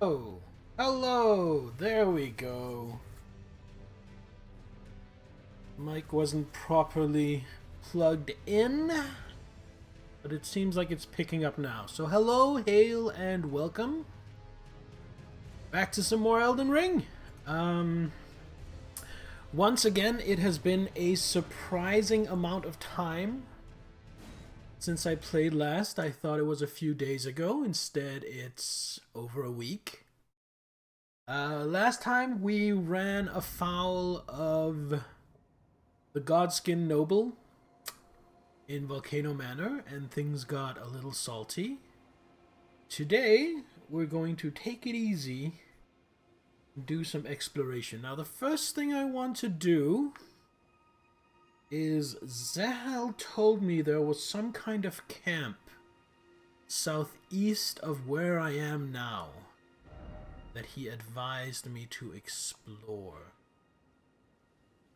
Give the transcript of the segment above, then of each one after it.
Oh, hello! There we go. Mic wasn't properly plugged in, but it seems like it's picking up now. So hello, hail, and welcome back to some more Elden Ring. Once again, it has been a surprising amount of time since I played last. I thought it was a few days ago. Instead, it's over a week. Last time we ran afoul of the Godskin Noble in Volcano Manor, and things got a little salty. Today, we're going to take it easy and do some exploration. Now, the first thing I want to do is Zahal told me there was some kind of camp southeast of where I am now that he advised me to explore.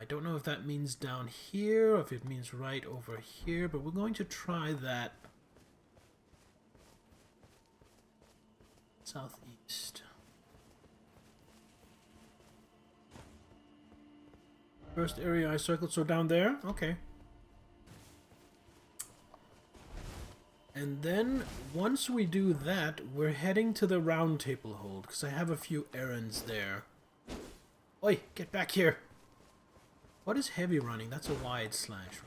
I don't know if that means down here or if it means right over here, but we're going to try that. Southeast. First area I circled, so down there? Okay. And then, once we do that, we're heading to the Round Table Hold, because I have a few errands there. Oi, get back here! What is heavy running? That's a wide slash.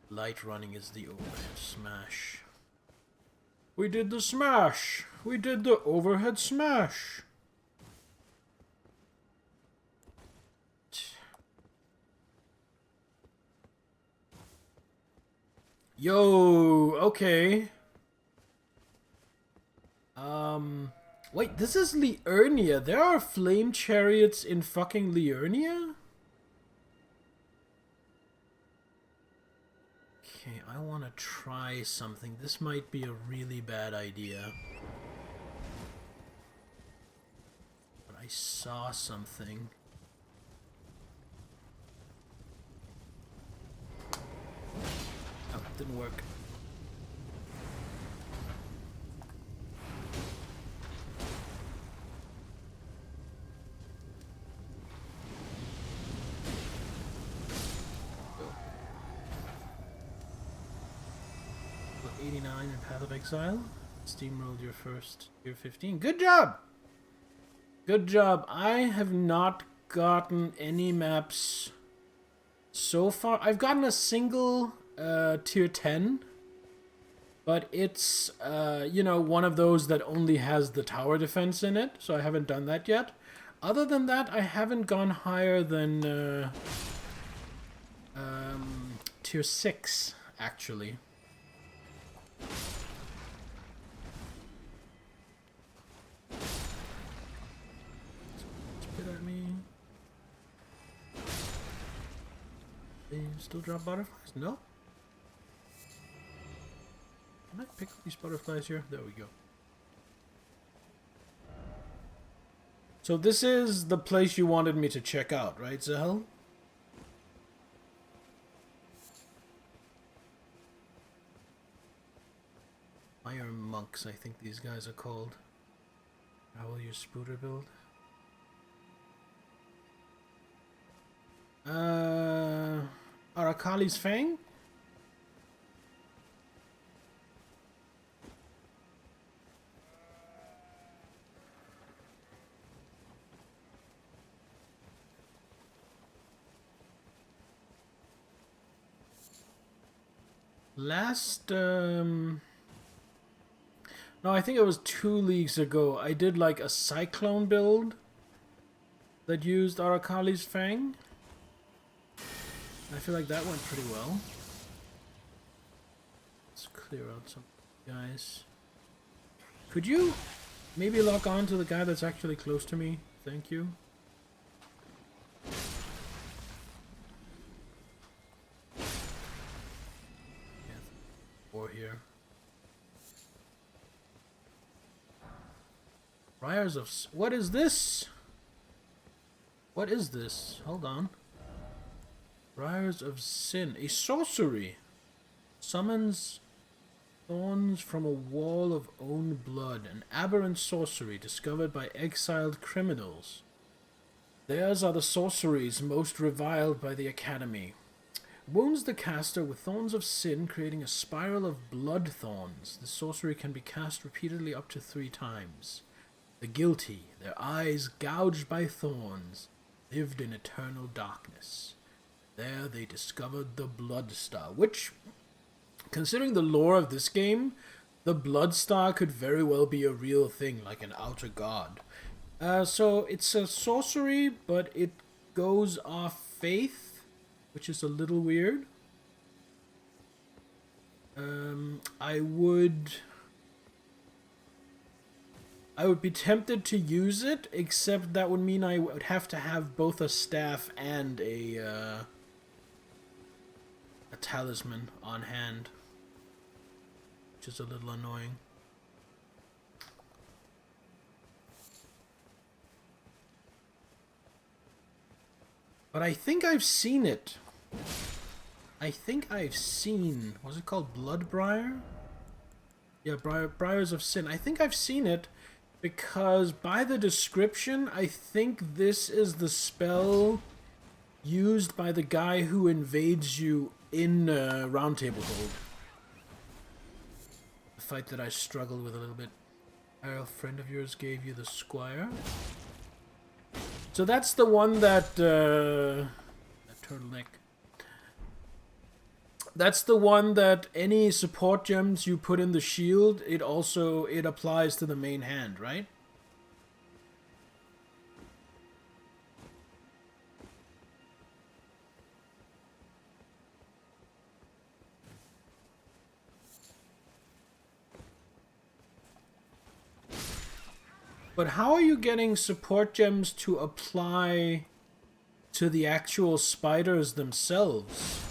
Light running is the overhead smash. We did the smash! We did the overhead smash! Yo, okay. Wait, this is Liurnia. There are flame chariots in fucking Liurnia? Okay, I want to try something. This might be a really bad idea. But I saw something. Oh, it didn't work. Go. 89 in Path of Exile. Steamrolled your first tier 15. Good job! Good job. I have not gotten any maps so far. I've gotten a single tier 10, but it's, you know, one of those that only has the tower defense in it, so I haven't done that yet. Other than that, I haven't gone higher than tier 6, actually. Spit at me. They still drop butterflies? No? Can I pick up these butterflies here? There we go. So this is the place you wanted me to check out, right, Zahel? Iron Monks, I think these guys are called. How will your spooter build? Arakali's Fang? Last, no, I think it was 2 leagues ago. I did like a Cyclone build that used Arakali's Fang. I feel like that went pretty well. Let's clear out some guys. Could you maybe lock on to the guy that's actually close to me? Thank you. Or here. Briars of... What is this? What is this? Hold on. Briars of Sin. A sorcery. Summons Thorns from a wall of own blood, an aberrant sorcery discovered by exiled criminals. Theirs are the sorceries most reviled by the Academy. Wounds the caster with thorns of sin, creating a spiral of blood thorns. The sorcery can be cast repeatedly up to 3 times. The guilty, their eyes gouged by thorns, lived in eternal darkness. There they discovered the Blood Star, which, considering the lore of this game, the Blood Star could very well be a real thing, like an outer god. So it's a sorcery, but it goes off faith, which is a little weird. I would be tempted to use it, except that would mean I would have to have both a staff and a talisman on hand, which is a little annoying. But I think I've seen it. I think I've seen... Was it called Bloodbriar? Yeah, Briars of Sin. I think I've seen it because by the description, I think this is the spell used by the guy who invades you in Roundtable Hold. The fight that I struggled with a little bit. A friend of yours gave you the Squire. So that's the one that turtleneck. That's the one that any support gems you put in the shield, it applies to the main hand, right? But how are you getting support gems to apply to the actual spiders themselves?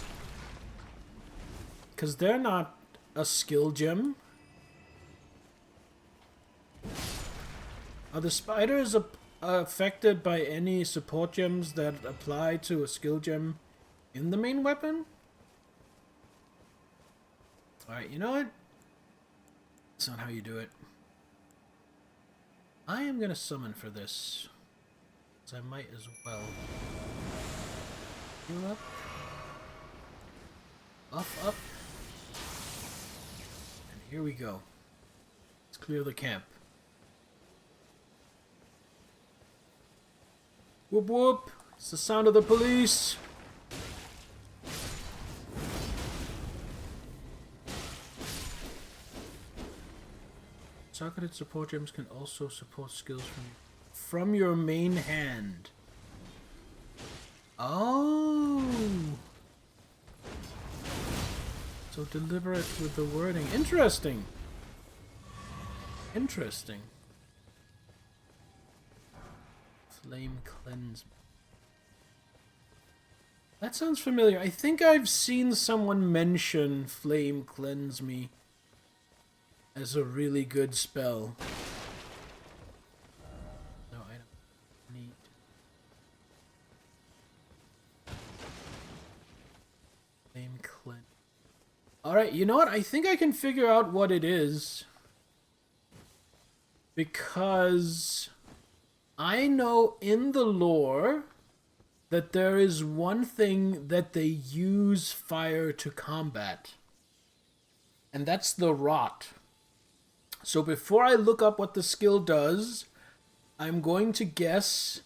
Because they're not a skill gem. Are the spiders affected by any support gems that apply to a skill gem in the main weapon? Alright, you know what? That's not how you do it. I am going to summon for this. Because I might as well. Heal up. Buff up. And here we go. Let's clear the camp. Whoop whoop! It's the sound of the police! Socketed support gems can also support skills from your main hand. Oh! So deliberate with the wording. Interesting! Interesting. Flame cleanse. That sounds familiar. I think I've seen someone mention Flame Cleanse Me as a really good spell. No, I don't need. Flame Cleanse. Alright, you know what? I think I can figure out what it is. Because I know in the lore that there is one thing that they use fire to combat. And that's the rot. So before I look up what the skill does, I'm going to guess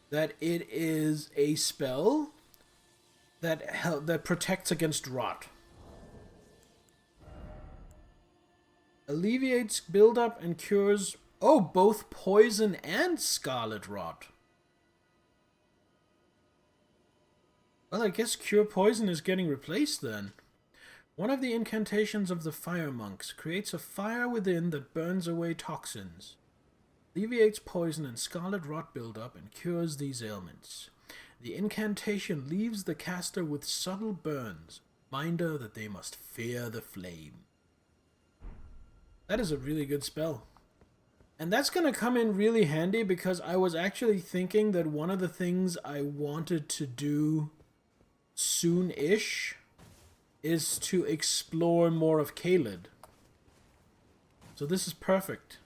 that it is a spell that protects against rot. Alleviates buildup and cures, both poison and scarlet rot. Well, I guess cure poison is getting replaced then. One of the incantations of the fire monks creates a fire within that burns away toxins, alleviates poison and scarlet rot buildup, and cures these ailments. The incantation leaves the caster with subtle burns, reminder that they must fear the flame. That is a really good spell. And that's going to come in really handy because I was actually thinking that one of the things I wanted to do soon-ish is to explore more of Caelid. So this is perfect.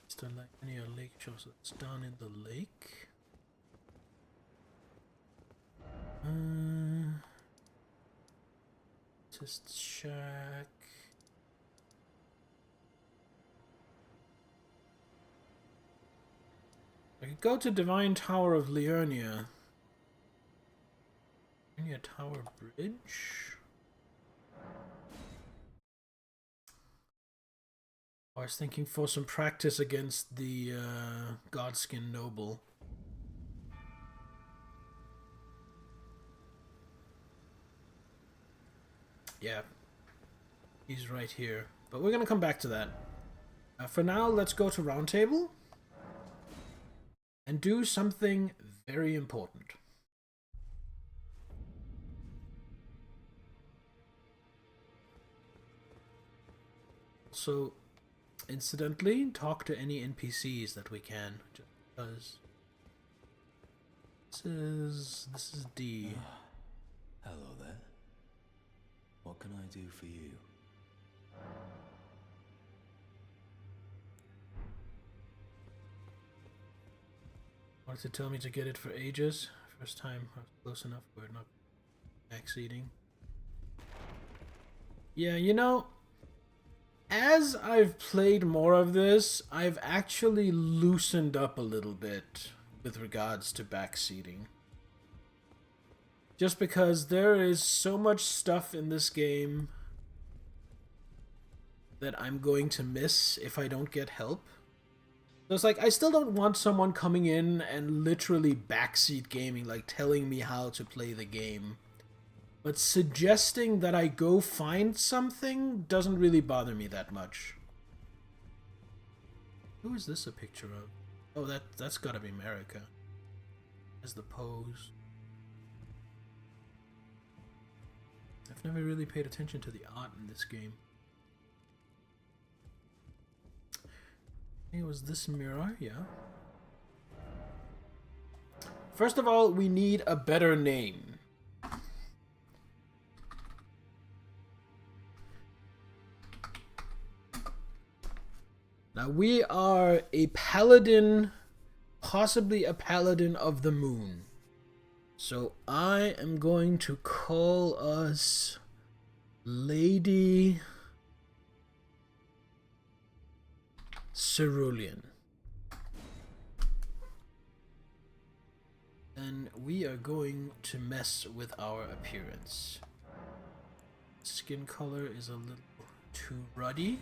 Still like any other lake shows that's down in the lake. Test shack. I could go to Divine Tower of Liurnia. Liurnia Tower Bridge? I was thinking for some practice against the Godskin Noble. Yeah. He's right here. But we're gonna come back to that. For now, let's go to Roundtable. And do something very important. So, incidentally, talk to any NPCs that we can, just because this is D. Hello there. What can I do for you? Wanted to tell me to get it for ages. First time I was close enough, we're not backseating. Yeah, you know, as I've played more of this, I've actually loosened up a little bit with regards to backseating. Just because there is so much stuff in this game that I'm going to miss if I don't get help. So it's like, I still don't want someone coming in and literally backseat gaming, like telling me how to play the game. But suggesting that I go find something doesn't really bother me that much. Who is this a picture of? Oh, that's gotta be America. As the pose. I've never really paid attention to the art in this game. It was this mirror, yeah. First of all, we need a better name. Now we are a paladin, possibly a paladin of the moon. So I am going to call us Lady Cerulean. And we are going to mess with our appearance. Skin color is a little too ruddy.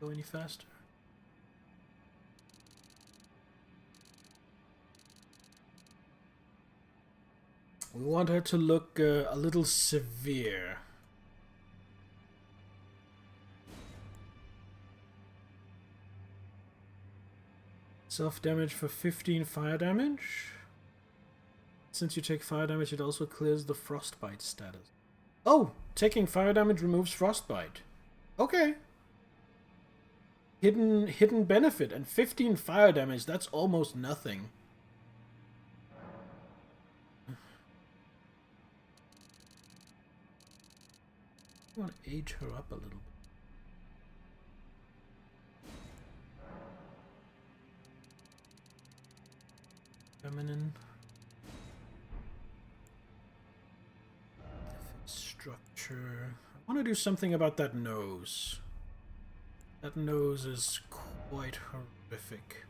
Go any faster? We want her to look a little severe. Self-damage for 15 fire damage. Since you take fire damage, it also clears the frostbite status. Oh! Taking fire damage removes frostbite. Okay. Hidden benefit, and 15 fire damage, that's almost nothing. I want to age her up a little bit. Feminine. Structure. I want to do something about that nose. That nose is quite horrific.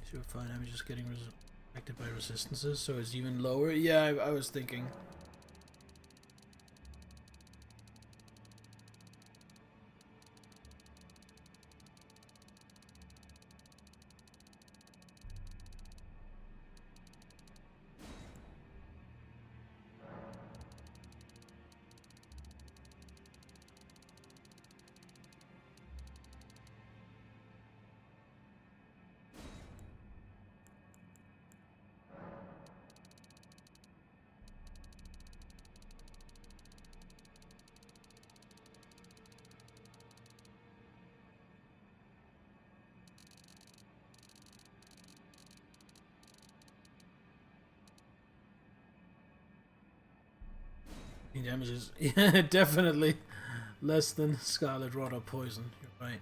Sure, fine. I'm just getting Affected by resistances, so it's even lower. Yeah, I was thinking. He damages, yeah, definitely less than Scarlet Rot or Poison. You're right.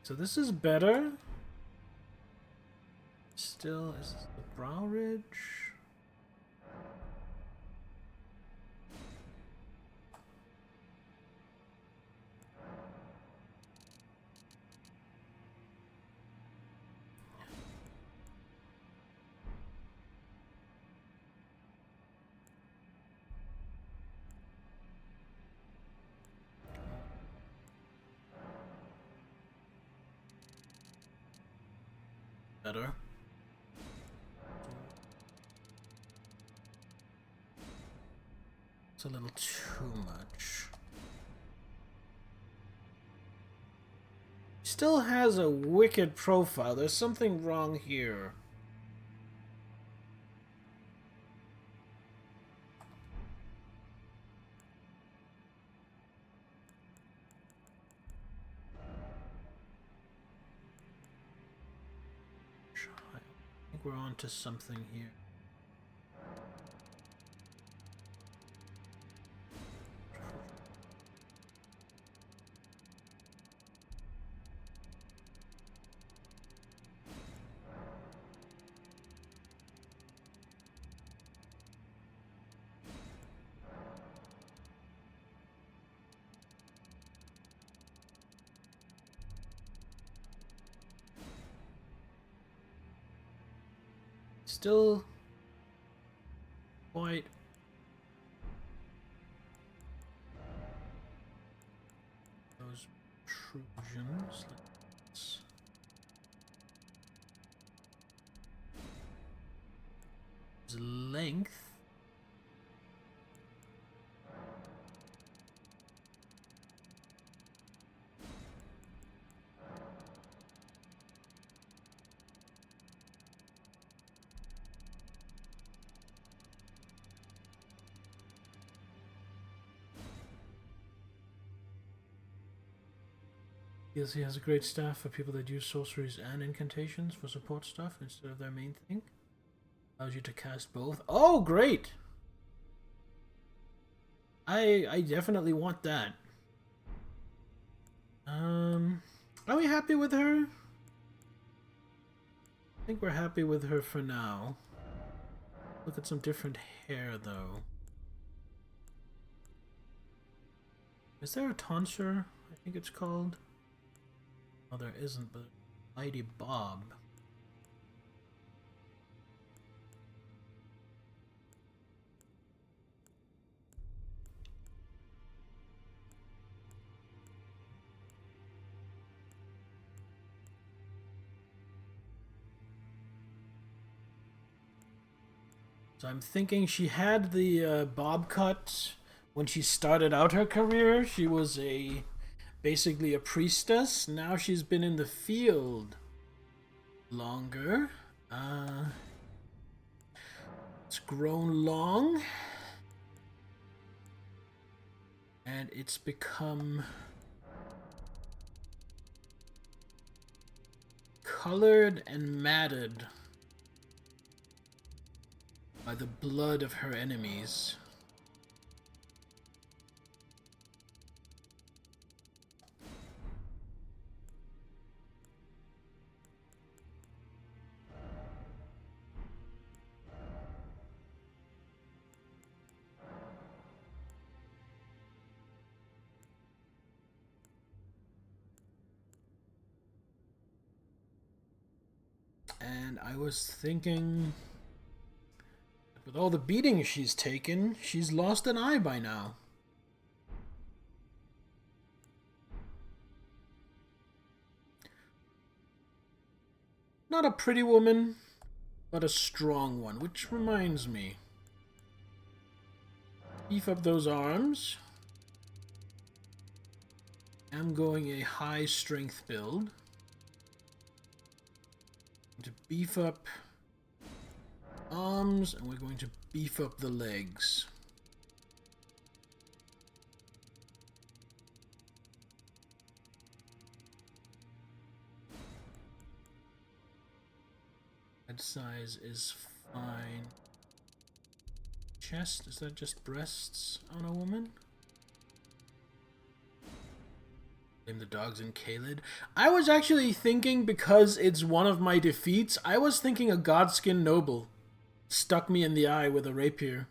So this is better. Still, is this the Brow Ridge? Better. It's a little too much. Still has a wicked profile. There's something wrong here. I think we're on to something here. Still quite those protrusions. Length. Yes, he has a great staff for people that use sorceries and incantations for support stuff instead of their main thing. Allows you to cast both. Oh, great! I definitely want that. Are we happy with her? I think we're happy with her for now. Look at some different hair, though. Is there a tonsure? I think it's called. Oh, there isn't, but Mighty Bob. So I'm thinking she had the bob cut when she started out her career. She was basically a priestess. Now she's been in the field longer. It's grown long. And it's become colored and matted by the blood of her enemies. And I was thinking, with all the beating she's taken, she's lost an eye by now. Not a pretty woman, but a strong one, which reminds me. Beef up those arms. I'm going a high strength build. To beef up arms, and we're going to beef up the legs. Head size is fine. Chest, is that just breasts on a woman? Blame the dogs in Kaled. I was actually thinking, because it's one of my defeats, I was thinking a Godskin noble stuck me in the eye with a rapier.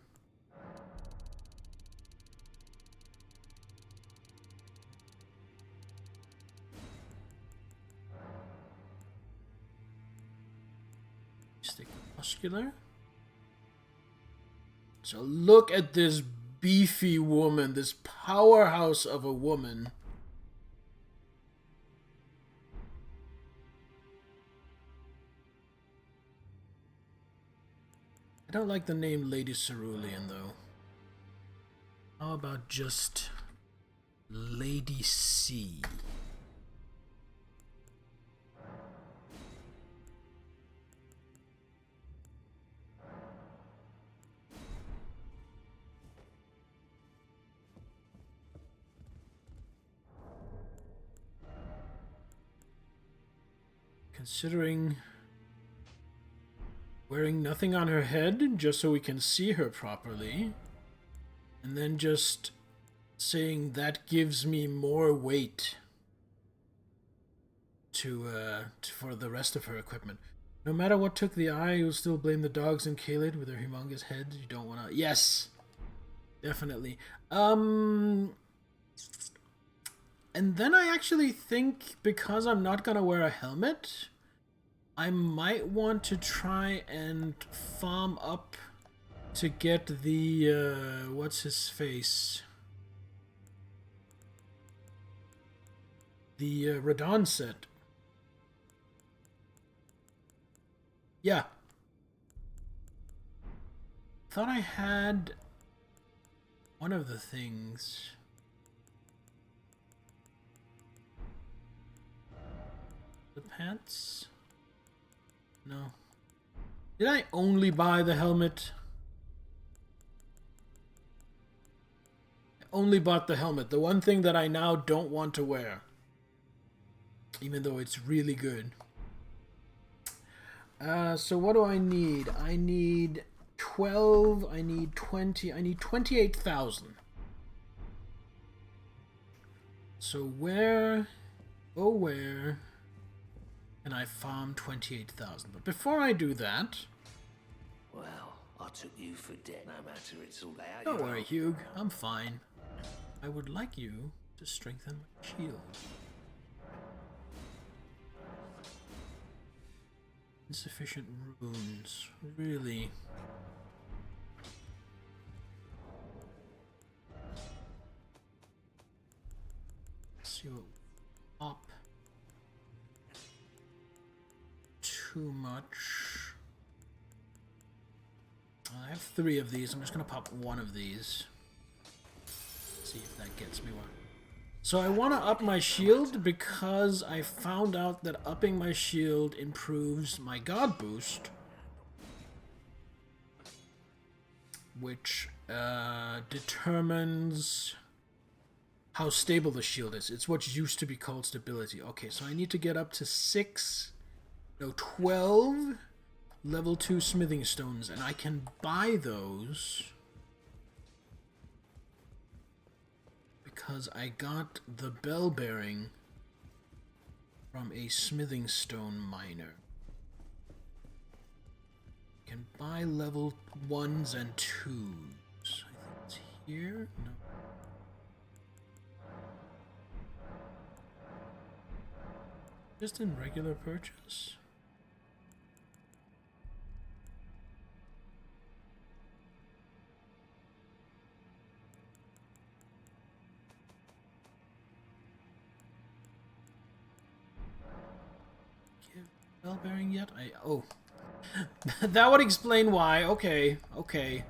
Stick with muscular. So look at this beefy woman, this powerhouse of a woman. I don't like the name Lady Cerulean, though. How about just Lady C? Considering wearing nothing on her head just so we can see her properly, and then just saying that gives me more weight for the rest of her equipment. No matter what took the eye, you'll still blame the dogs in Kaled with their humongous heads. You don't want to... Yes! Definitely. And then I actually think, because I'm not gonna wear a helmet, I might want to try and farm up to get the, what's his face? The Radon set. Yeah. Thought I had one of the things. The pants? No. Did I only buy the helmet? I only bought the helmet. The one thing that I now don't want to wear. Even though it's really good. So what do I need? I need 12, I need 20, I need 28,000. So where can I farm 28,000? But before I do that... Well, I took you for dead, no matter it's all out. Don't worry, Hugh. I'm fine. I would like you to strengthen my shield. Insufficient runes. Really? Let's see what... Up. Too much. I have 3 of these. I'm just gonna pop 1 of these. See if that gets me one. So I want to up my shield because I found out that upping my shield improves my god boost, which determines how stable the shield is. It's what used to be called stability. Okay, so I need to get up to 12 level 2 smithing stones, and I can buy those because I got the bell bearing from a smithing stone miner. I can buy level 1s and 2s. I think it's here? No. Just in regular purchase? bell bearing yet? Oh. That would explain why. Okay, okay.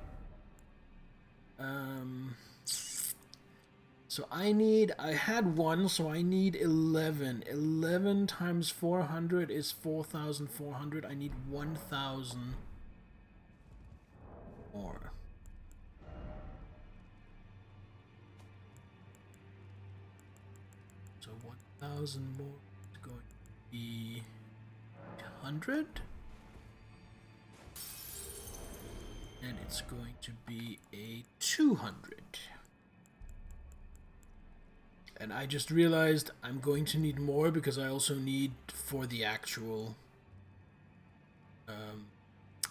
So I had one, so I need 11. 11 times 400 is 4,400. I need 1,000 more. So 1,000 more is going to be 100. And it's going to be a 200. And I just realized I'm going to need more because I also need for the actual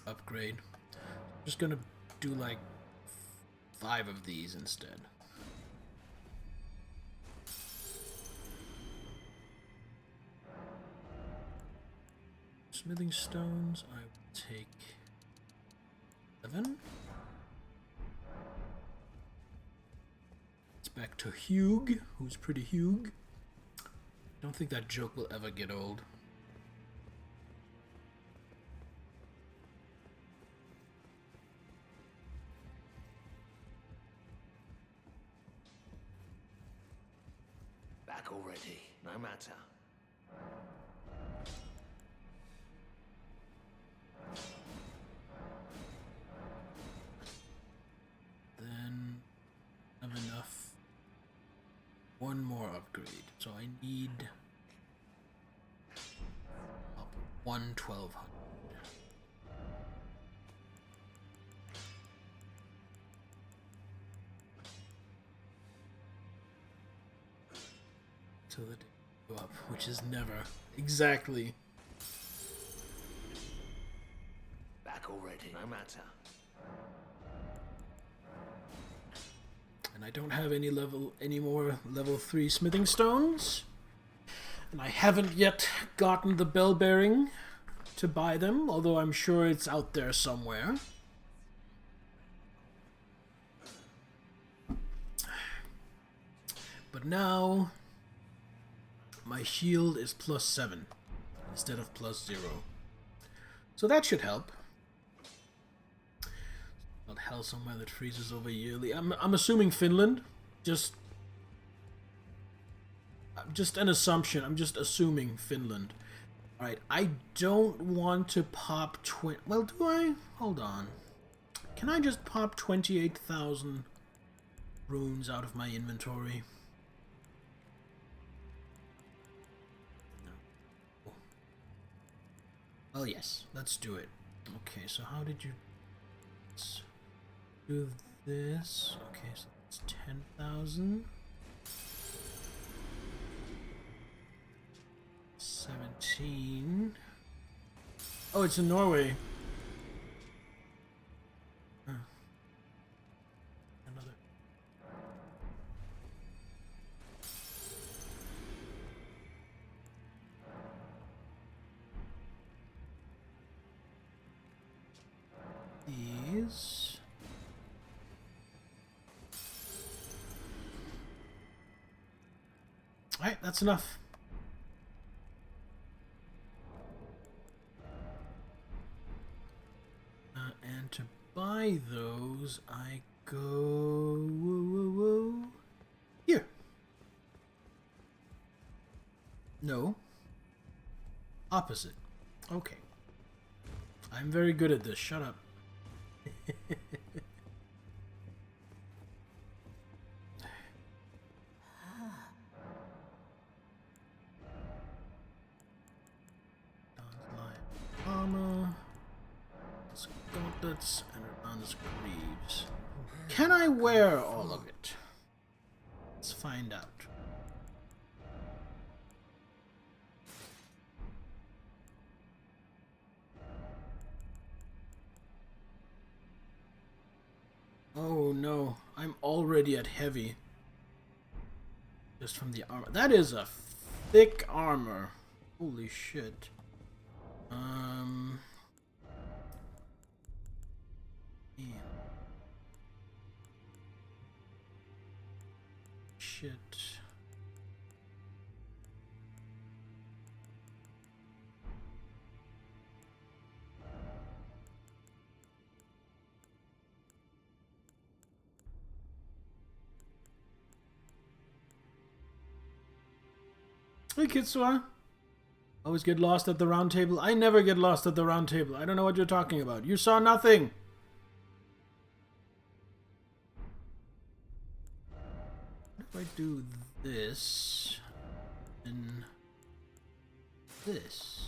upgrade. I'm just gonna do like 5 of these instead. Smithing stones, I will take 7. It's back to Hugh, who's pretty Hugh. Don't think that joke will ever get old. Back already, no matter. Then I have enough. One more upgrade. So I need up 1,200. So that it go up, which is never exactly. Back already, no matter. And I don't have any more level 3 smithing stones. And I haven't yet gotten the bell bearing to buy them, although I'm sure it's out there somewhere. But now my shield is +7 instead of +0. So that should help. Not hell somewhere that freezes over yearly. I'm assuming Finland. Just an assumption. I'm just assuming Finland. Alright, I don't want to pop 20... Well, do I? Hold on. Can I just pop 28,000 runes out of my inventory? No. Well, yes. Let's do it. Okay, so how did you... Let's do this. Okay, so it's 10,000. 17. Oh, it's in Norway. Huh. Another. These. Alright, that's enough. And to buy those, I go here. No. Opposite. Okay. I'm very good at this. Shut up. Armor. Gauntlets and Urbanus Greaves. Can I wear all of it? Let's find out. Oh no, I'm already at heavy. Just from the armor. That is a thick armor. Holy shit. Yeah. Shit. Hey, Kitsua. Always get lost at the round table. I never get lost at the round table. I don't know what you're talking about. You saw nothing. What if I do this and this?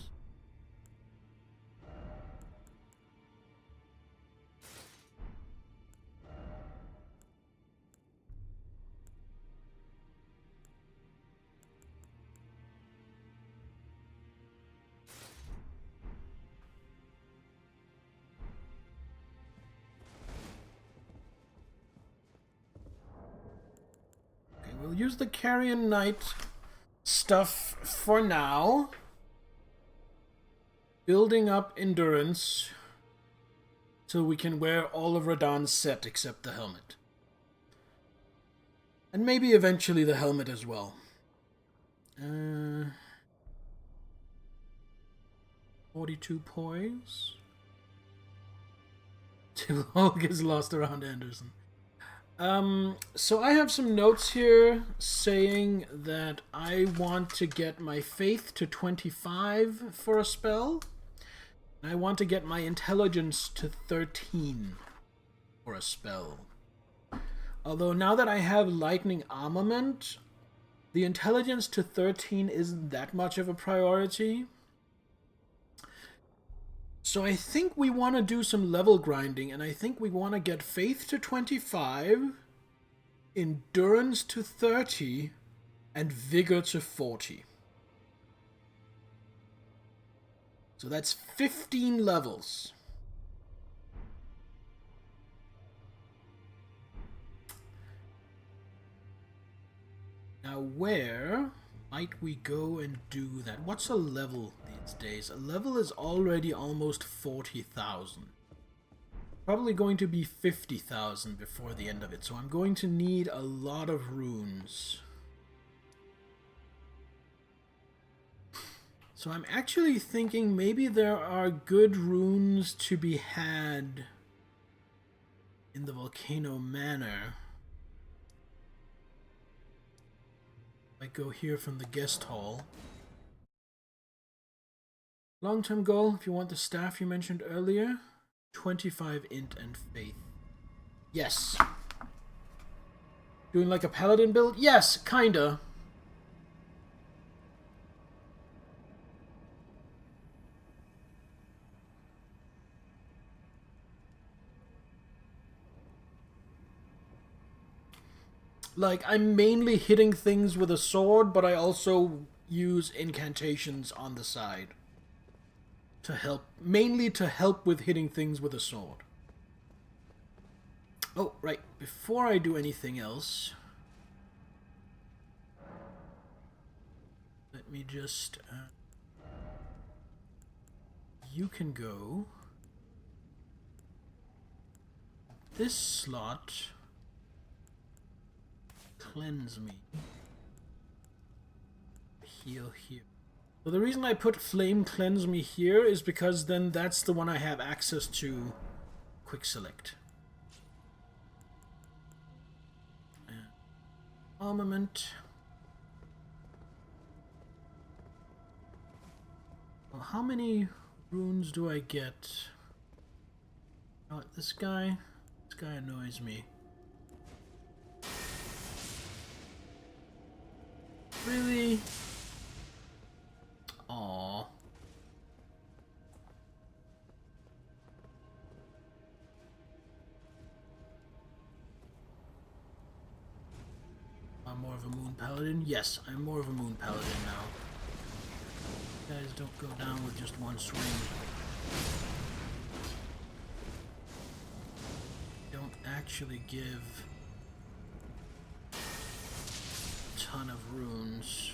We'll use the Carrion Knight stuff for now. Building up endurance so we can wear all of Radahn's set except the helmet. And maybe eventually the helmet as well. 42 poise. Till all gets lost around Anderson. So I have some notes here saying that I want to get my faith to 25 for a spell. And I want to get my intelligence to 13 for a spell. Although now that I have lightning armament, the intelligence to 13 isn't that much of a priority. So I think we want to do some level grinding, and I think we want to get faith to 25, endurance to 30, and vigor to 40. So that's 15 levels. Now where might we go and do that? What's a level these days? A level is already almost 40,000. Probably going to be 50,000 before the end of it, so I'm going to need a lot of runes. So I'm actually thinking maybe there are good runes to be had in the Volcano Manor. I go here from the guest hall. Long-term goal, if you want the staff you mentioned earlier, 25 int and faith. Yes. Doing like a paladin build? Yes, kinda. Like, I'm mainly hitting things with a sword, but I also use incantations on the side. To help, mainly to help with hitting things with a sword. Oh, right, before I do anything else, let me just, you can go this slot, cleanse me, heal here. So the reason I put Flame Cleanse Me here is because then that's the one I have access to quick select. Armament. Well, how many runes do I get? Oh, this guy annoys me. Really? Aww. I'm more of a moon paladin? Yes, I'm more of a moon paladin now. You guys don't go down with just one swing. Don't actually give a ton of runes.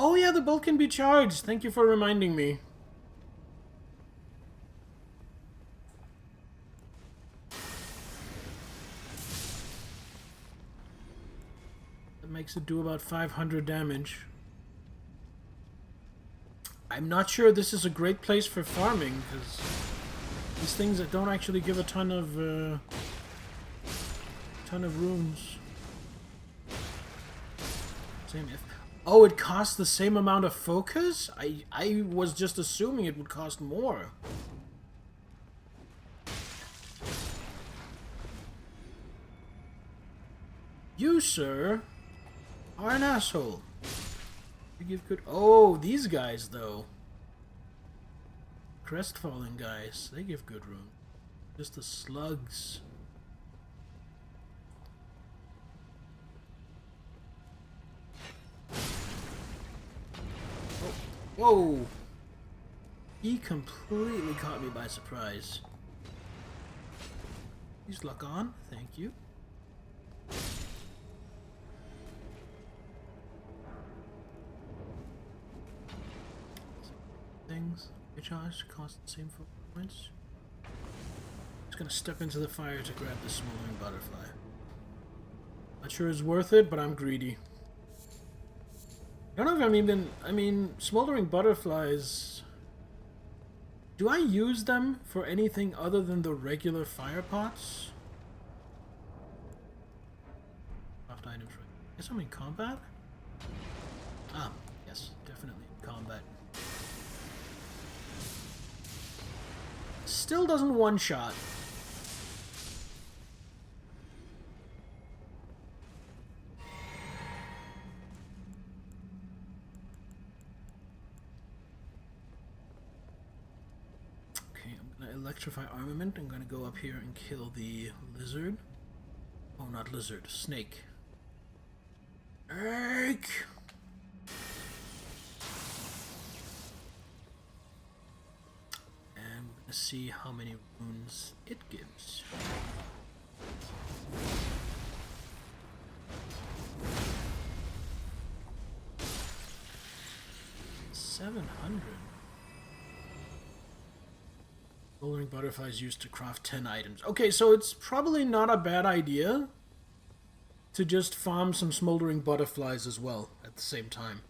Oh yeah, the bolt can be charged. Thank you for reminding me. That makes it do about 500 damage. I'm not sure this is a great place for farming, because these things that don't actually give a ton of runes. Same if. Oh, it costs the same amount of focus? I was just assuming it would cost more. You, sir, are an asshole. You give good. Oh, these guys though. Crestfallen guys, they give good rune. Just the slugs. Oh. Whoa! He completely caught me by surprise. He's luck on, thank you. Things recharge cost the same for points. Just gonna step into the fire to grab the smoldering butterfly. Not sure it's worth it, but I'm greedy. I don't know if I mean, smoldering butterflies. Do I use them for anything other than the regular fire pots? Craft items. I guess I'm in combat? Ah, yes, definitely in combat. Still doesn't one-shot. Okay, I'm gonna electrify armament. I'm gonna go up here and kill the lizard. Oh, not lizard, snake. Snake! And we're gonna see how many runes it gives. $700. Smoldering butterflies used to craft 10 items. Okay, so it's probably not a bad idea to just farm some smoldering butterflies as well at the same time.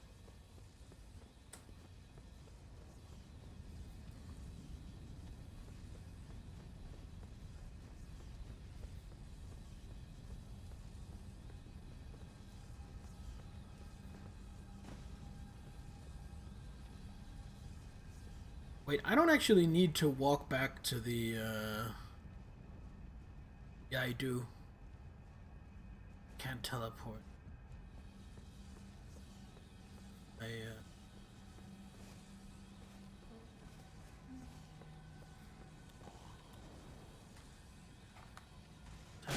Wait, I don't actually need to walk back to the, Yeah, I do. Can't teleport. I, Attack?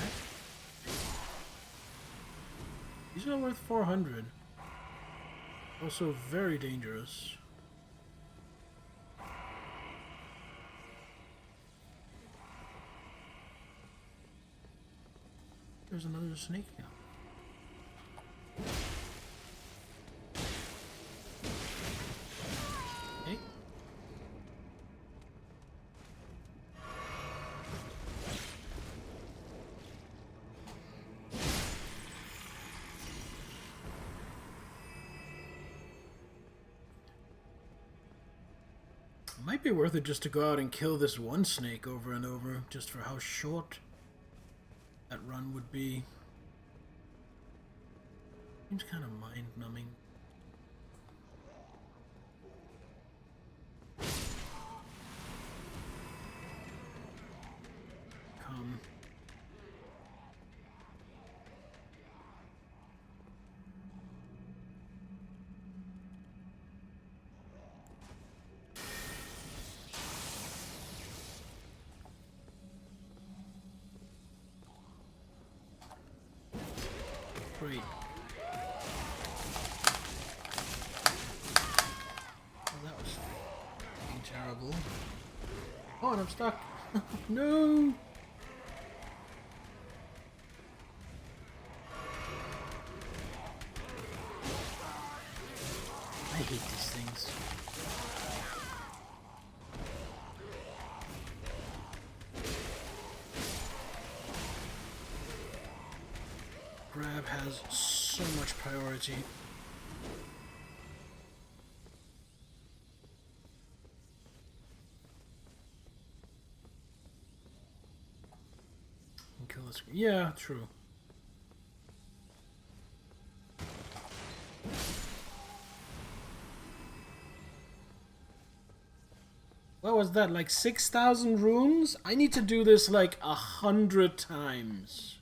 These are worth 400. Also very dangerous. There's another snake now. Hey. It might be worth it just to go out and kill this one snake over and over, just for how short that run would be. Seems kind of mind-numbing. Come. Great. Well, that was fucking terrible. Oh, and I'm stuck. No! grab has so much priority. Kill this. Yeah, true. What was that, like 6,000 runes? I need to do this like 100 times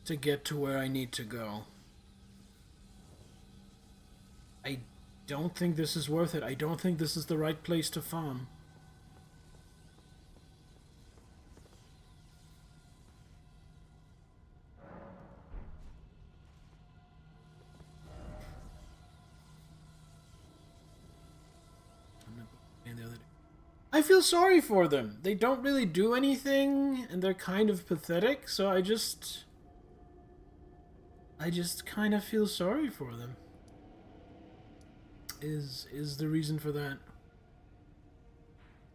to get to where I need to go. I don't think this is worth it. I don't think this is the right place to farm. I feel sorry for them. They don't really do anything, and they're kind of pathetic, so I just kind of feel sorry for them. Is the reason for that.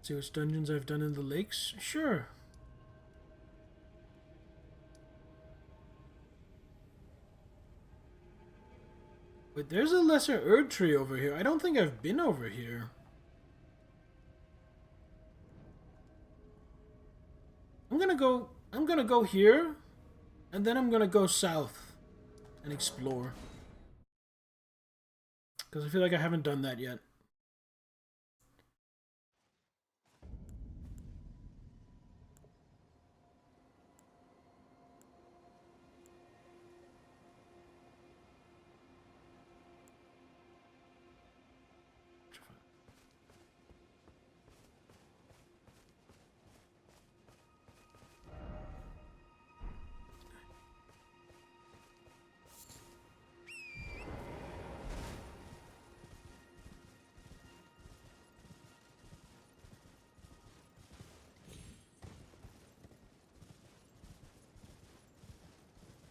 See which dungeons I've done in the lakes? Sure. Wait, there's a lesser Erd tree over here. I don't think I've been over here. I'm gonna go here, and then I'm gonna go south and explore. Because I feel like I haven't done that yet.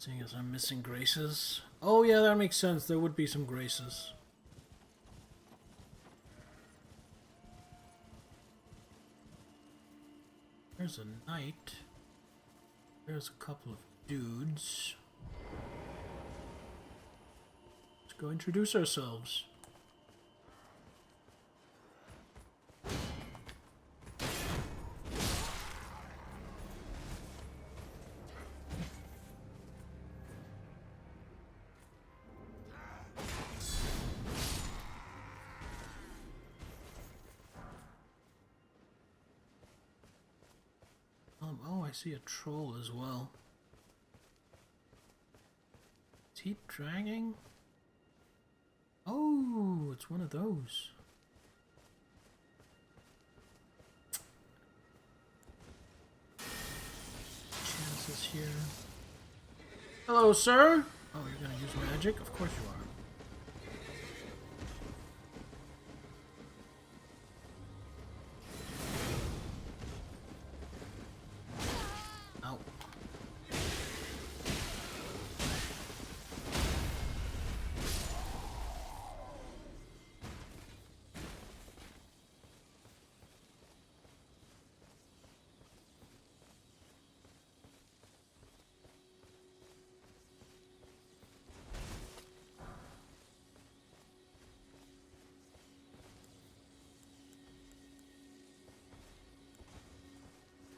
Seeing as I'm missing graces. Oh yeah, that makes sense. There would be some graces. There's a knight. There's a couple of dudes. Let's go introduce ourselves. Oh, I see a troll as well. Is he dragging? Oh, it's one of those. Chances here. Hello, sir. Oh, you're gonna use magic? Of course you are.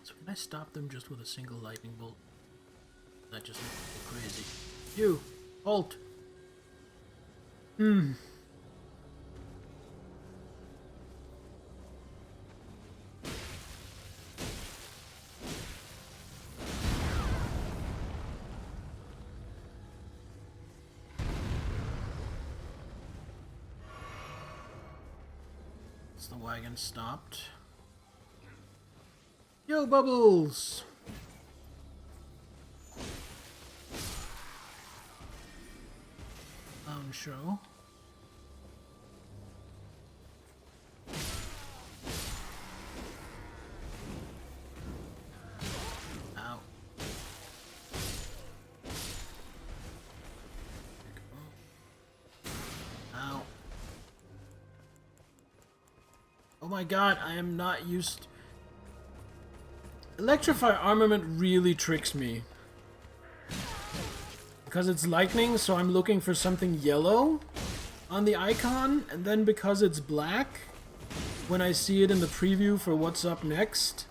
So can I stop them just with a single lightning bolt? That just makes me crazy. You! Halt! It's the wagon stopped. Yo, Bubbles! Show. Ow. Ow. Oh my god, I am not used... Electrify armament really tricks me. Because it's lightning, so I'm looking for something yellow on the icon, and then because it's black, when I see it in the preview for what's up next,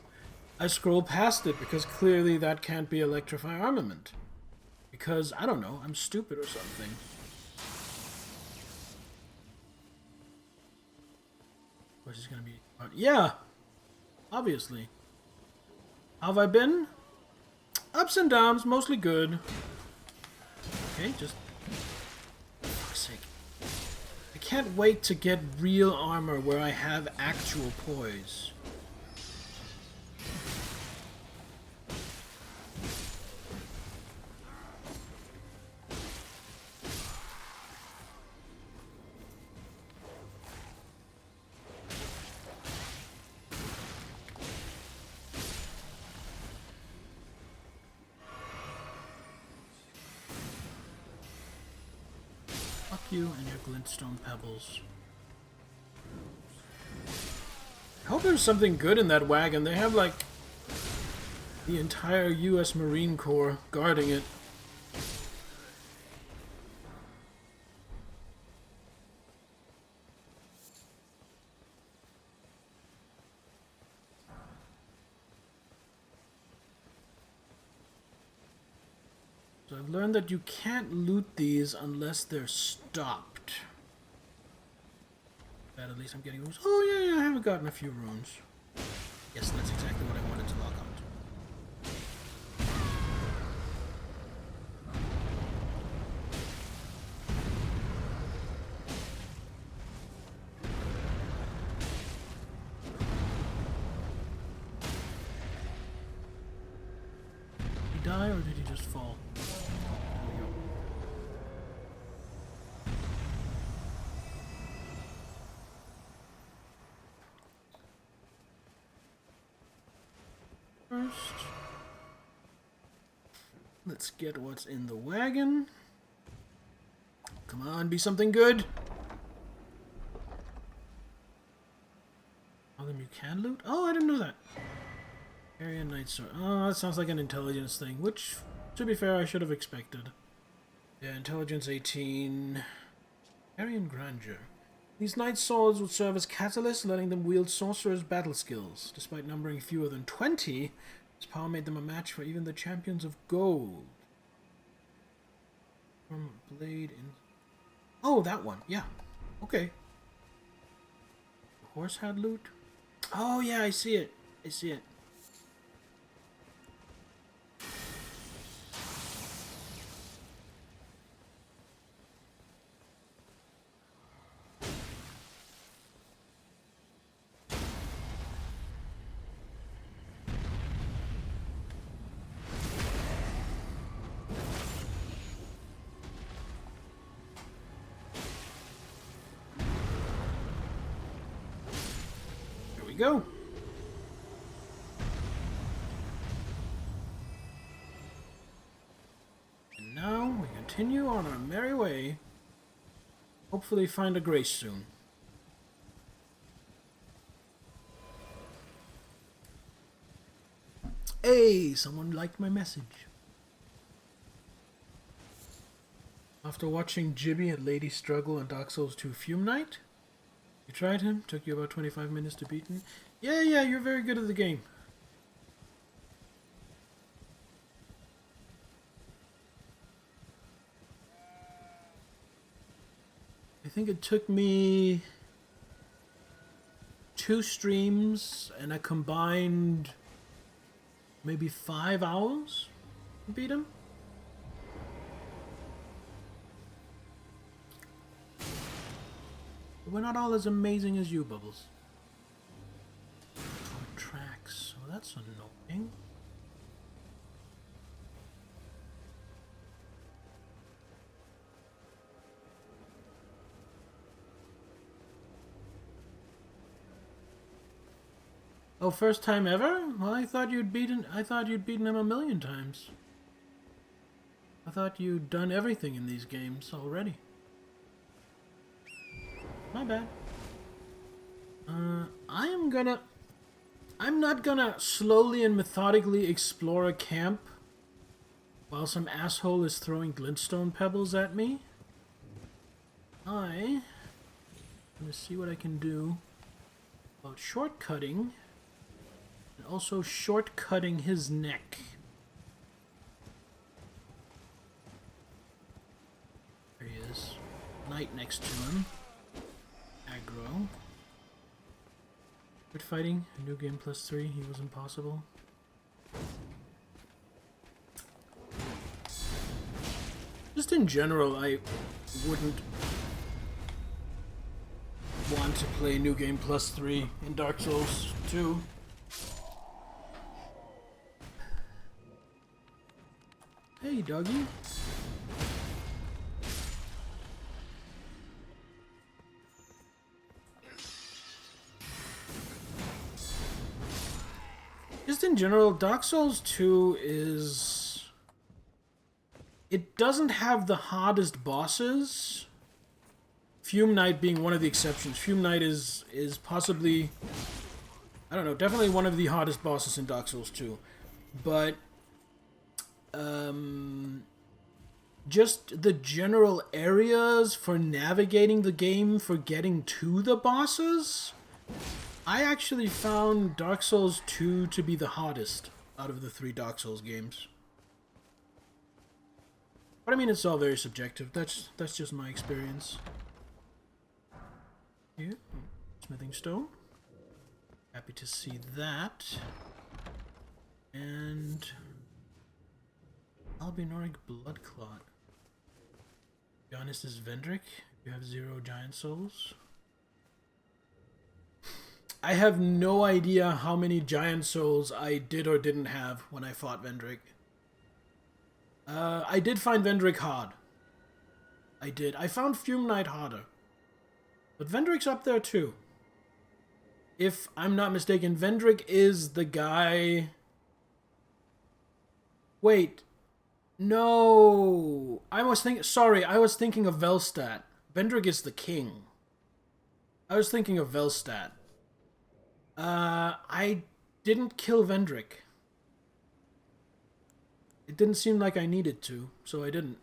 I scroll past it, because clearly that can't be Electrify Armament. Because, I don't know, I'm stupid or something. Which is gonna be... yeah! Obviously. How have I been? Ups and downs, mostly good. Okay, just... for fuck's sake. I can't wait to get real armor where I have actual poise. You and your glintstone pebbles. I hope there's something good in that wagon. They have like the entire US Marine Corps guarding it. So I've learned that you can't loot these unless they're stopped. But at least I'm getting runes. Oh yeah, I haven't gotten a few runes. Yes, that's exactly what I wanted to lock on to. Did he die or did he just fall? First, let's get what's in the wagon. Come on, be something good. Oh, them you can loot? Oh, I didn't know that. Area Night Sword. Oh, that sounds like an intelligence thing, which, to be fair, I should have expected. Yeah, intelligence 18. Aryan Grandeur. These Night Swords would serve as catalysts, letting them wield sorcerers' battle skills. Despite numbering fewer than 20, this power made them a match for even the champions of gold. From blade in... oh, that one. Yeah. Okay. The horse had loot? Oh, yeah, I see it. I see it. Go. And now we continue on our merry way. Hopefully find a grace soon. Hey, someone liked my message. After watching Jibby and Lady struggle in Dark Souls 2 Fume Night, you tried him? Took you about 25 minutes to beat him? Yeah, you're very good at the game. I think it took me 2 streams and a combined maybe 5 hours to beat him. We're not all as amazing as you, Bubbles. Tracks. Oh, that's annoying. Oh, first time ever? Well, I thought you'd beaten him a million times. I thought you'd done everything in these games already. My bad. I'm not gonna slowly and methodically explore a camp While some asshole is throwing glintstone pebbles at me, I'm gonna see what I can do about shortcutting, and also shortcutting his neck. There he is. Knight next to him. Aggro. Good fighting. A new game +3. He was impossible. Just in general, I wouldn't want to play New Game +3 in Dark Souls 2. Hey, doggy. Just in general, Dark Souls 2 is... It doesn't have the hardest bosses. Fume Knight being one of the exceptions. Fume Knight is possibly... I don't know, definitely one of the hardest bosses in Dark Souls 2. But... just the general areas for navigating the game, for getting to the bosses... I actually found Dark Souls 2 to be the hardest out of the 3 Dark Souls games. But I mean, it's all very subjective. That's just my experience. Here, smithing stone. Happy to see that. And Albinoric blood clot. To be honest, is Vendrick. You have 0 giant souls. I have no idea how many giant souls I did or didn't have when I fought Vendrick. I did find Vendrick hard. I did. I found Fume Knight harder. But Vendrick's up there too. If I'm not mistaken, Vendrick is the guy... Wait. No. Sorry, I was thinking of Velstadt. Vendrick is the king. I was thinking of Velstadt. I didn't kill Vendrick. It didn't seem like I needed to, so I didn't.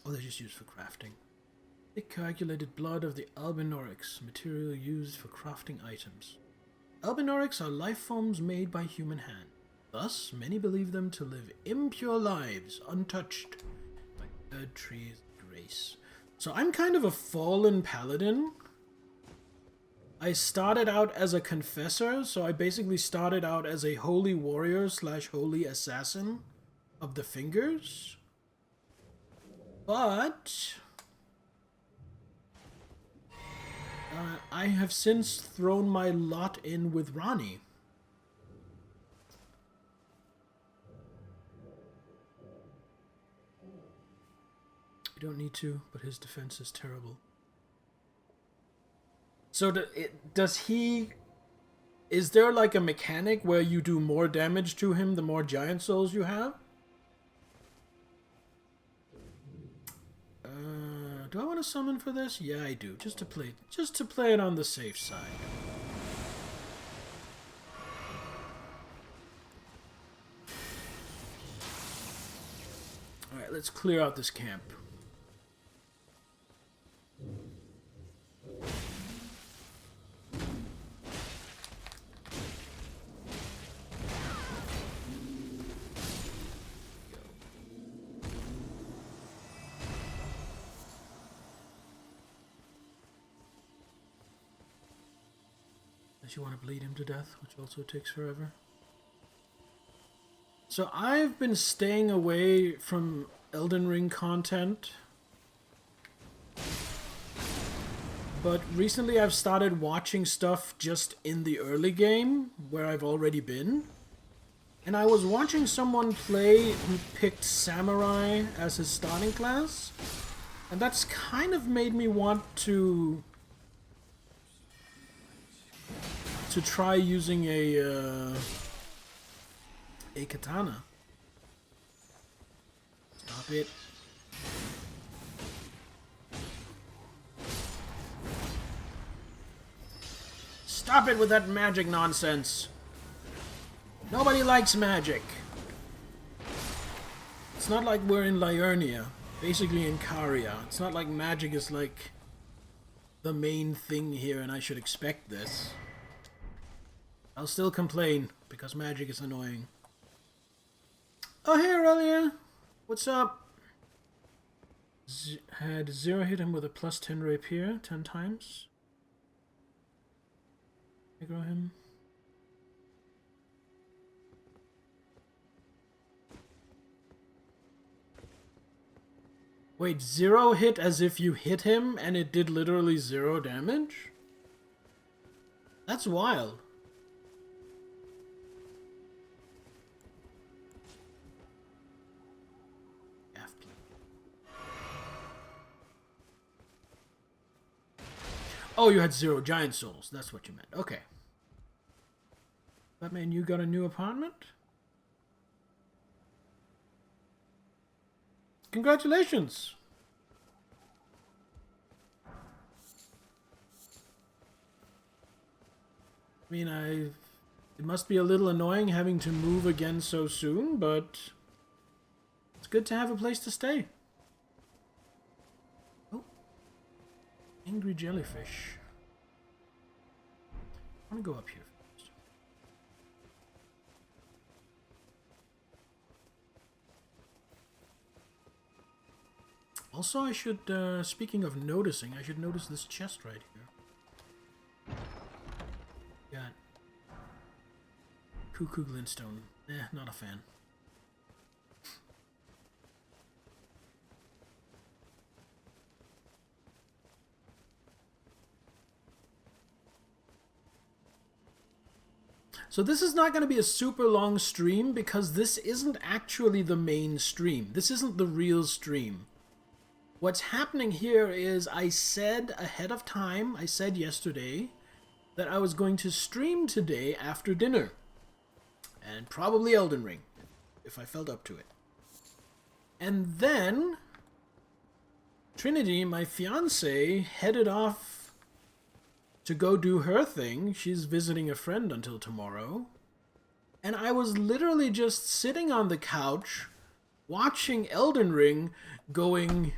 Oh, they're just used for crafting. The coagulated blood of the Albinorics, material used for crafting items. Albinorics are life forms made by human hand. Thus, many believe them to live impure lives, untouched by Erd Tree's grace. So I'm kind of a fallen paladin. I started out as a confessor, so I basically started out as a holy warrior / holy assassin of the fingers. But I have since thrown my lot in with Ronnie. You don't need to, but his defense is terrible. So does he... Is there like a mechanic where you do more damage to him the more giant souls you have? Do I want to summon for this? Yeah, I do. Just to play it on the safe side. Alright, let's clear out this camp. You want to bleed him to death, which also takes forever. So I've been staying away from Elden Ring content, but recently I've started watching stuff just in the early game where I've already been, and I was watching someone play who picked Samurai as his starting class, and that's kind of made me want to try using a katana. Stop it. Stop it with that magic nonsense. Nobody likes magic. It's not like we're in Liurnia, basically in Caria. It's not like magic is like the main thing here and I should expect this. I'll still complain because magic is annoying. Oh, hey Aurelia! What's up? Had Zero hit him with a +10 rapier 10 times. Aggro him. Wait, 0 hit as if you hit him and it did literally 0 damage? That's wild. Oh, you had 0 giant souls. That's what you meant. Okay. Batman, you got a new apartment? Congratulations! I mean, it must be a little annoying having to move again so soon, but it's good to have a place to stay. Oh. Angry jellyfish. I want to go up here first. Also, I should, speaking of noticing, I should notice this chest right here. Got Cuckoo Glintstone. Not a fan. So this is not going to be a super long stream because this isn't actually the main stream. This isn't the real stream. What's happening here is I said ahead of time, I said yesterday, that I was going to stream today after dinner. And probably Elden Ring, if I felt up to it. And then Trinity, my fiance, headed off to go do her thing. She's visiting a friend until tomorrow. And I was literally just sitting on the couch watching Elden Ring going,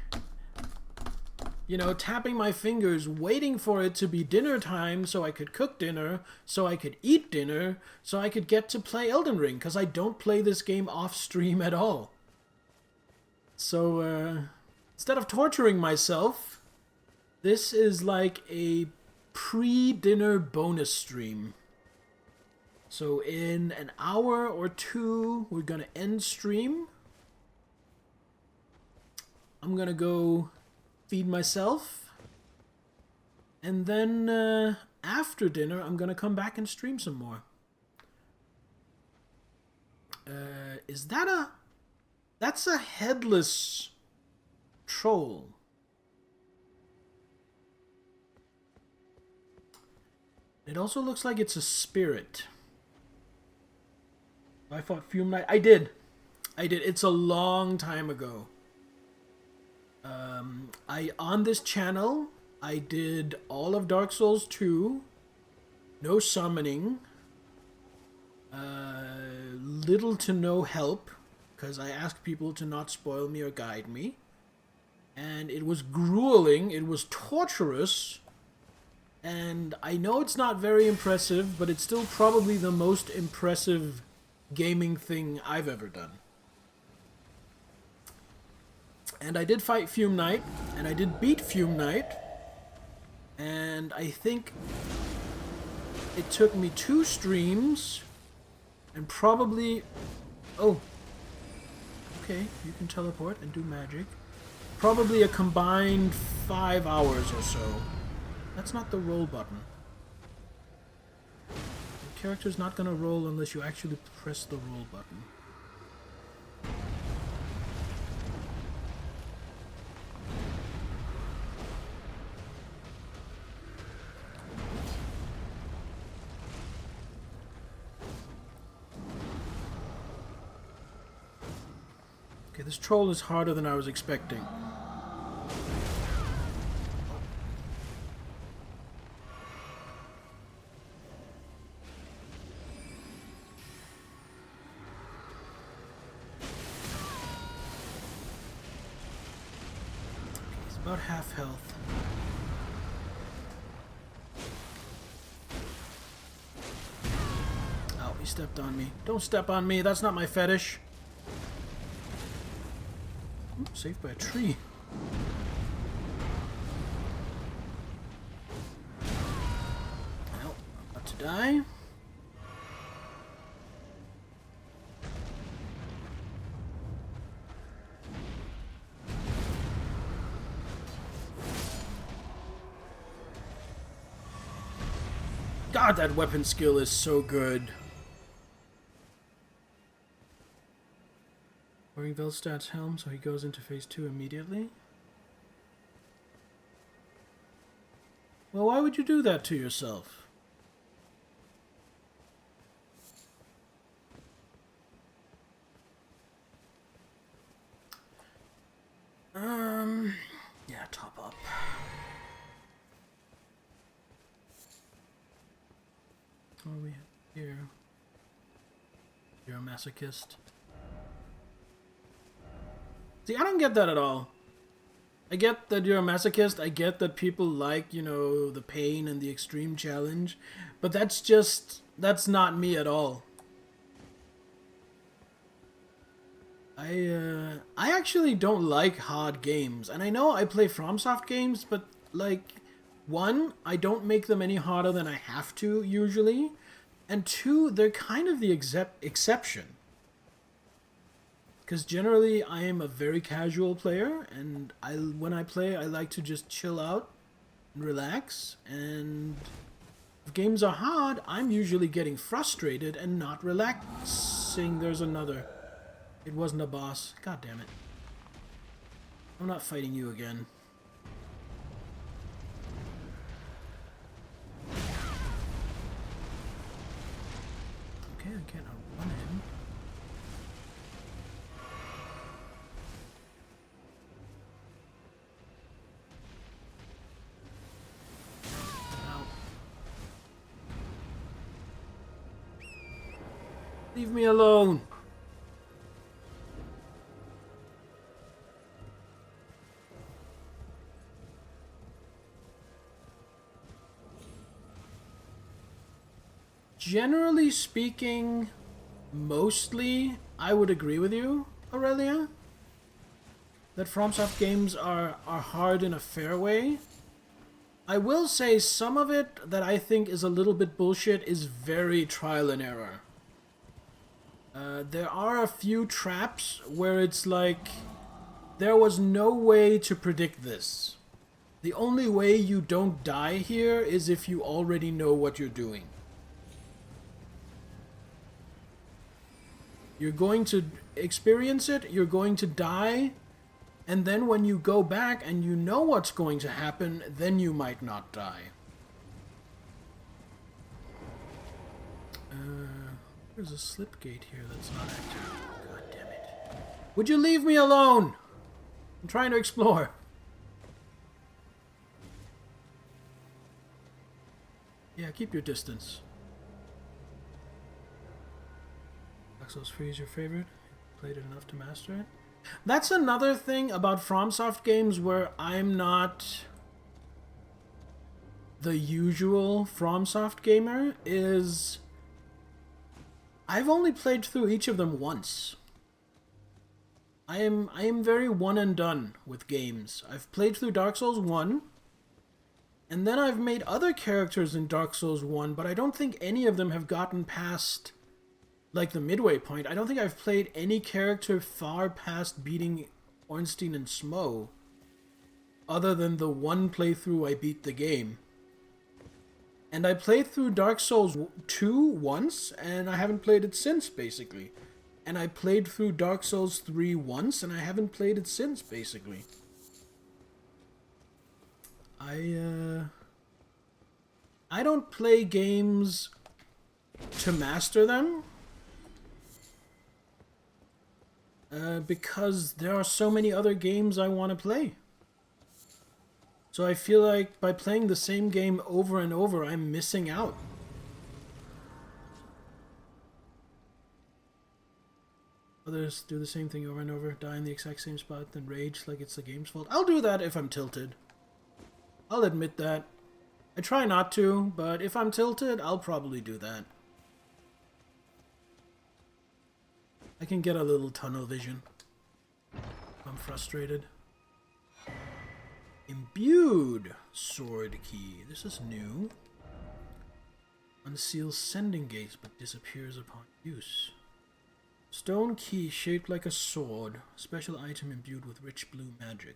you know, tapping my fingers, waiting for it to be dinner time so I could cook dinner, so I could eat dinner, so I could get to play Elden Ring, because I don't play this game off stream at all. So, instead of torturing myself, this is like a pre-dinner bonus stream. So in an hour or two, we're gonna end stream. I'm gonna go feed myself. And then after dinner, I'm gonna come back and stream some more. Is that a... That's a headless troll. It also looks like it's a spirit. I fought Fume Knight. I did. It's a long time ago. On this channel, I did all of Dark Souls 2. No summoning. Little to no help, because I asked people to not spoil me or guide me. And it was grueling. It was torturous. And I know it's not very impressive, but it's still probably the most impressive gaming thing I've ever done. And I did fight Fume Knight, and I did beat Fume Knight, and I think it took me 2 streams, and probably... Oh. Okay, you can teleport and do magic. Probably a combined 5 hours or so. That's not the roll button. The character's not gonna roll unless you actually press the roll button. Okay, this troll is harder than I was expecting. About half health. Oh, he stepped on me. Don't step on me, that's not my fetish. Ooh, saved by a tree. Well, I'm about to die. God, that weapon skill is so good. Wearing Velstad's helm, so he goes into phase 2 immediately. Well, why would you do that to yourself? Yeah, top up. What do we have here? You're a masochist. See, I don't get that at all. I get that you're a masochist. I get that people like, you know, the pain and the extreme challenge. But that's not me at all. I actually don't like hard games. And I know I play FromSoft games, but, like, one, I don't make them any harder than I have to, usually. And two, they're kind of the exception. Because generally, I am a very casual player, and when I play, I like to just chill out and relax. And if games are hard, I'm usually getting frustrated and not relaxing. There's another. It wasn't a boss. God damn it. I'm not fighting you again. Okay, I can't outrun him. Leave me alone. Generally speaking, mostly, I would agree with you, Aurelia. That FromSoft games are hard in a fair way. I will say some of it that I think is a little bit bullshit is very trial and error. There are a few traps where it's like, there was no way to predict this. The only way you don't die here is if you already know what you're doing. You're going to experience it, you're going to die, and then when you go back and you know what's going to happen, then you might not die. There's a slip gate here that's not active. God damn it. Would you leave me alone? I'm trying to explore. Yeah, keep your distance. Dark Souls 3 is your favorite? Played it enough to master it? That's another thing about FromSoft games where I'm not the usual FromSoft gamer, is I've only played through each of them once. I am very one and done with games. I've played through Dark Souls 1, and then I've made other characters in Dark Souls 1, but I don't think any of them have gotten past, like, the midway point. I don't think I've played any character far past beating Ornstein and Smo, other than the one playthrough I beat the game. And I played through Dark Souls 2 once, and I haven't played it since, basically. And I played through Dark Souls 3 once, and I haven't played it since, basically. I don't play games to master them. Because there are so many other games I want to play. So I feel like by playing the same game over and over, I'm missing out. Others do the same thing over and over, die in the exact same spot, then rage like it's the game's fault. I'll do that if I'm tilted. I'll admit that. I try not to, but if I'm tilted, I'll probably do that. I can get a little tunnel vision if I'm frustrated. Imbued sword key. This is new. Unseals sending gates but disappears upon use. Stone key shaped like a sword. Special item imbued with rich blue magic.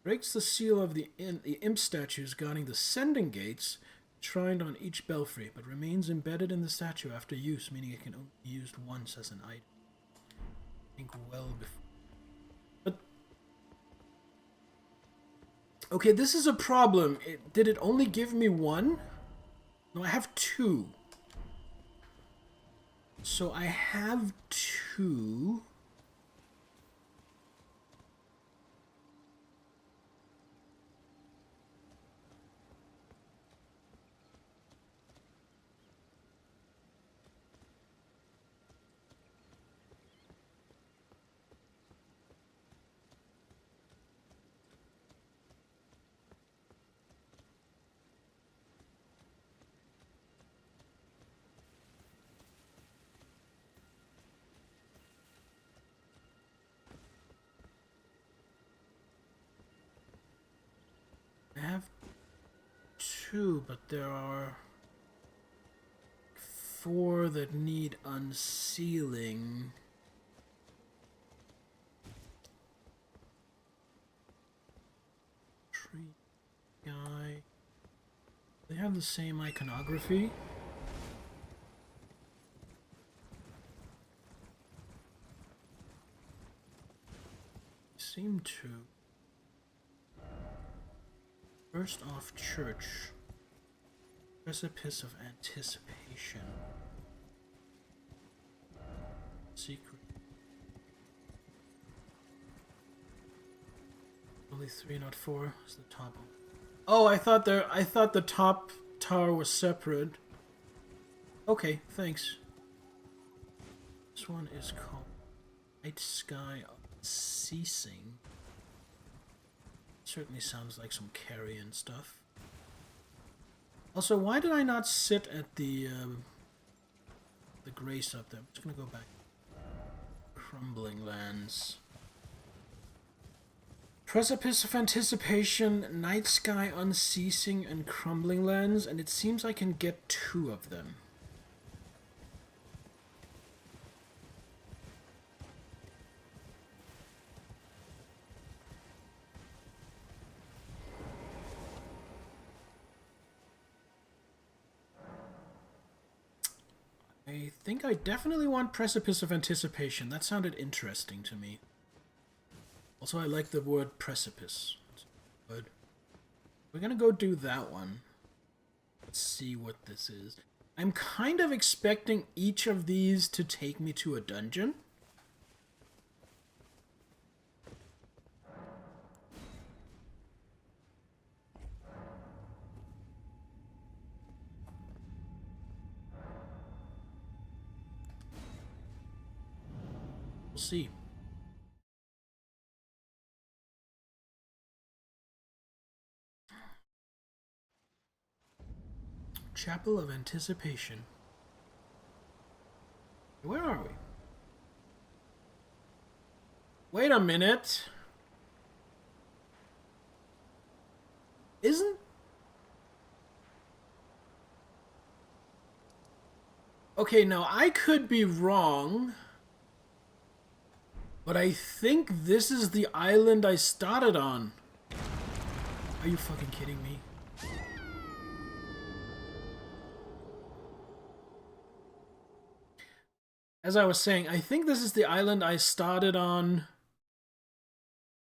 Breaks the seal of the imp statues guarding the sending gates enshrined on each belfry, but remains embedded in the statue after use, meaning it can only be used once as an item. Think well before. But okay, this is a problem. Did it only give me one? No, I have two. So I have two. I have two, but there are four that need unsealing. Tree guy. They have the same iconography. Seem to. First off, church. Precipice of anticipation. Secret. Only 3, not 4. Is the top one. Oh, I thought the top tower was separate. Okay, thanks. This one is called Night Sky Unceasing. Certainly sounds like some carrion stuff. Also, why did I not sit at the grace up there? I'm just gonna go back. Crumbling Lands. Precipice of Anticipation, Night Sky Unceasing, and Crumbling Lands, and it seems I can get 2 of them. I think I definitely want Precipice of Anticipation. That sounded interesting to me. Also, I like the word precipice. Good. We're gonna go do that one. Let's see what this is. I'm kind of expecting each of these to take me to a dungeon. We'll see. Chapel of Anticipation. Where are we? Wait a minute. Isn't... Okay, now I could be wrong, but I think this is the island I started on. Are you fucking kidding me? As I was saying, I think this is the island I started on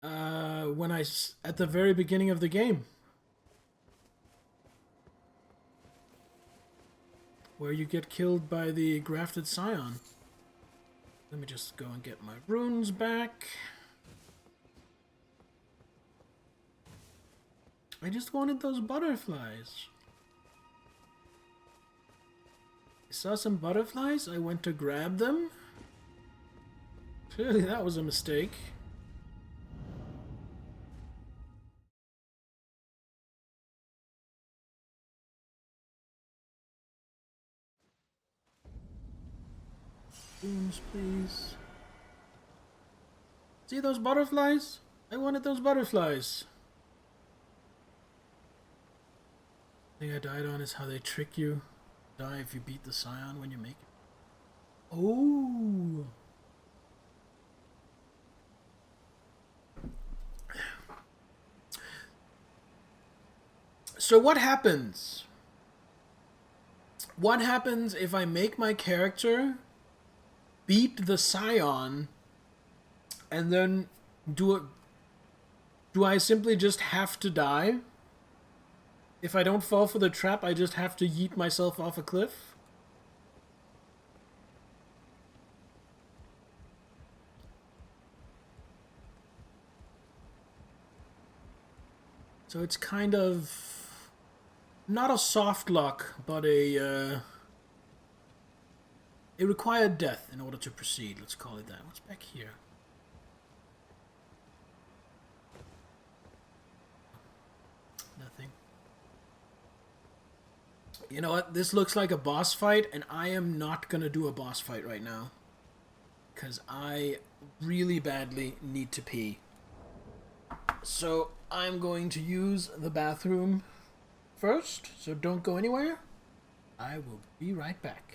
at the very beginning of the game. Where you get killed by the grafted scion. Let me just go and get my runes back. I just wanted those butterflies. I saw some butterflies, I went to grab them. Clearly that was a mistake. Spoons, please. See those butterflies? I wanted those butterflies. The thing I died on is how they trick you. Die if you beat the Scion when you make it. Oh! So what happens? What happens if I make my character beat the Scion and then do I simply just have to die? If I don't fall for the trap, I just have to yeet myself off a cliff? So it's kind of not a soft lock, but a required death in order to proceed. Let's call it that. What's back here? Nothing. You know what? This looks like a boss fight, and I am not gonna do a boss fight right now. Because I really badly need to pee. So I'm going to use the bathroom first, so don't go anywhere. I will be right back.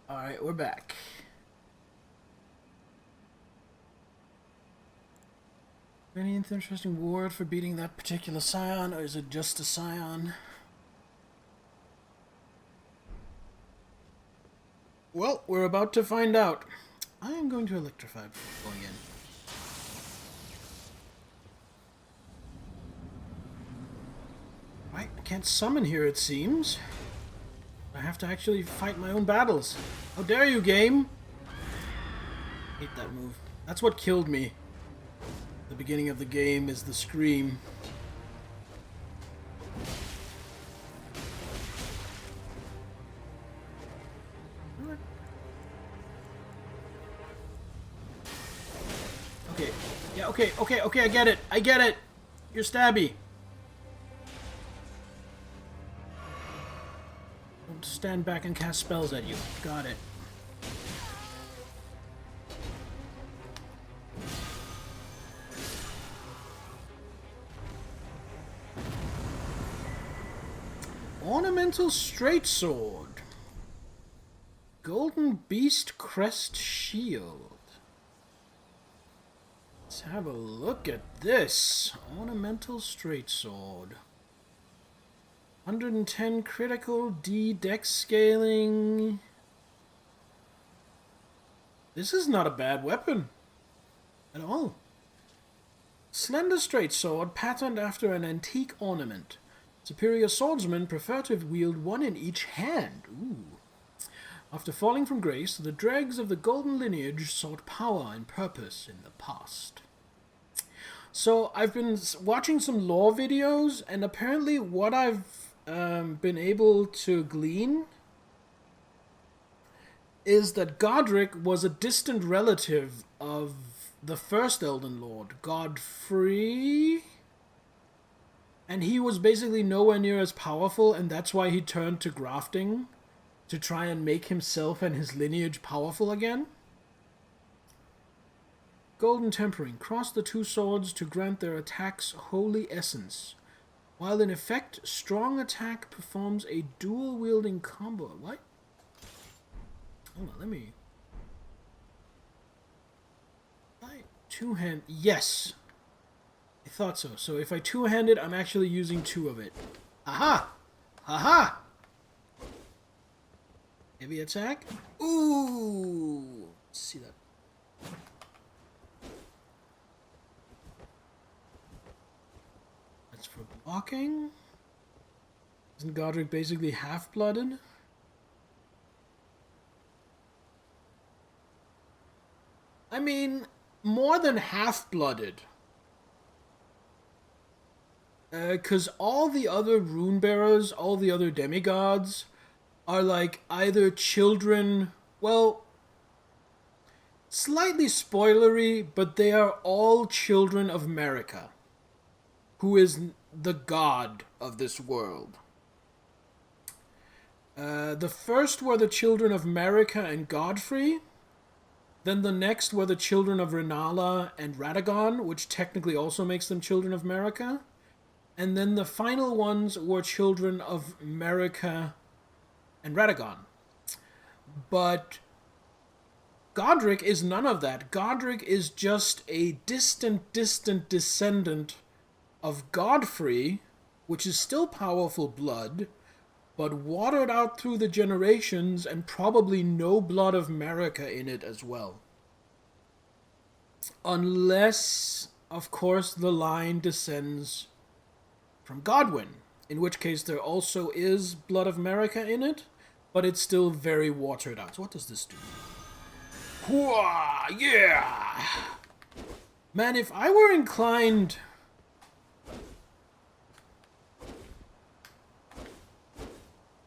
Alright, we're back. Any interesting word for beating that particular Scion, or is it just a Scion? Well, we're about to find out. I am going to electrify before going in. Right, I can't summon here, it seems. I have to actually fight my own battles. How dare you, game! I hate that move. That's what killed me. The beginning of the game is the scream. Okay. Yeah, okay, I get it. I get it! You're stabby. Don't stand back and cast spells at you. Got it. Ornamental straight sword. Golden beast crest shield. Let's have a look at this. Ornamental straight sword. 110 critical, D dex scaling. This is not a bad weapon. At all. Slender straight sword patterned after an antique ornament. Superior swordsmen prefer to wield one in each hand. Ooh. After falling from grace, the dregs of the golden lineage sought power and purpose in the past. So I've been watching some lore videos, and apparently what I've been able to glean is that Godric was a distant relative of the first Elden Lord, Godfrey, and he was basically nowhere near as powerful, and that's why he turned to grafting to try and make himself and his lineage powerful again. Golden Tempering. Cross the two swords to grant their attacks holy essence. While in effect, strong attack performs a dual-wielding combo. What? Hold on, let me... Two-hand... Yes! I thought so. So if I two-hand it, I'm actually using two of it. Aha! Aha! Heavy attack. Ooh! Let's see that. That's for blocking. Isn't Godric basically half-blooded? I mean, more than half-blooded. Because all the other rune bearers, all the other demigods, are like either children, well, slightly spoilery, but they are all children of Marika, who is the god of this world. The first were the children of Marika and Godfrey. Then the next were the children of Renala and Radagon, which technically also makes them children of Marika. And then the final ones were children of Marika and Radagon. But Godric is none of that. Godric is just a distant descendant of Godfrey, which is still powerful blood, but watered out through the generations and probably no blood of Marika in it as well. Unless, of course, the line descends from Godwyn, in which case there also is blood of Marika in it, but it's still very watered out. So what does this do? Hooah! Yeah! Man, if I were inclined...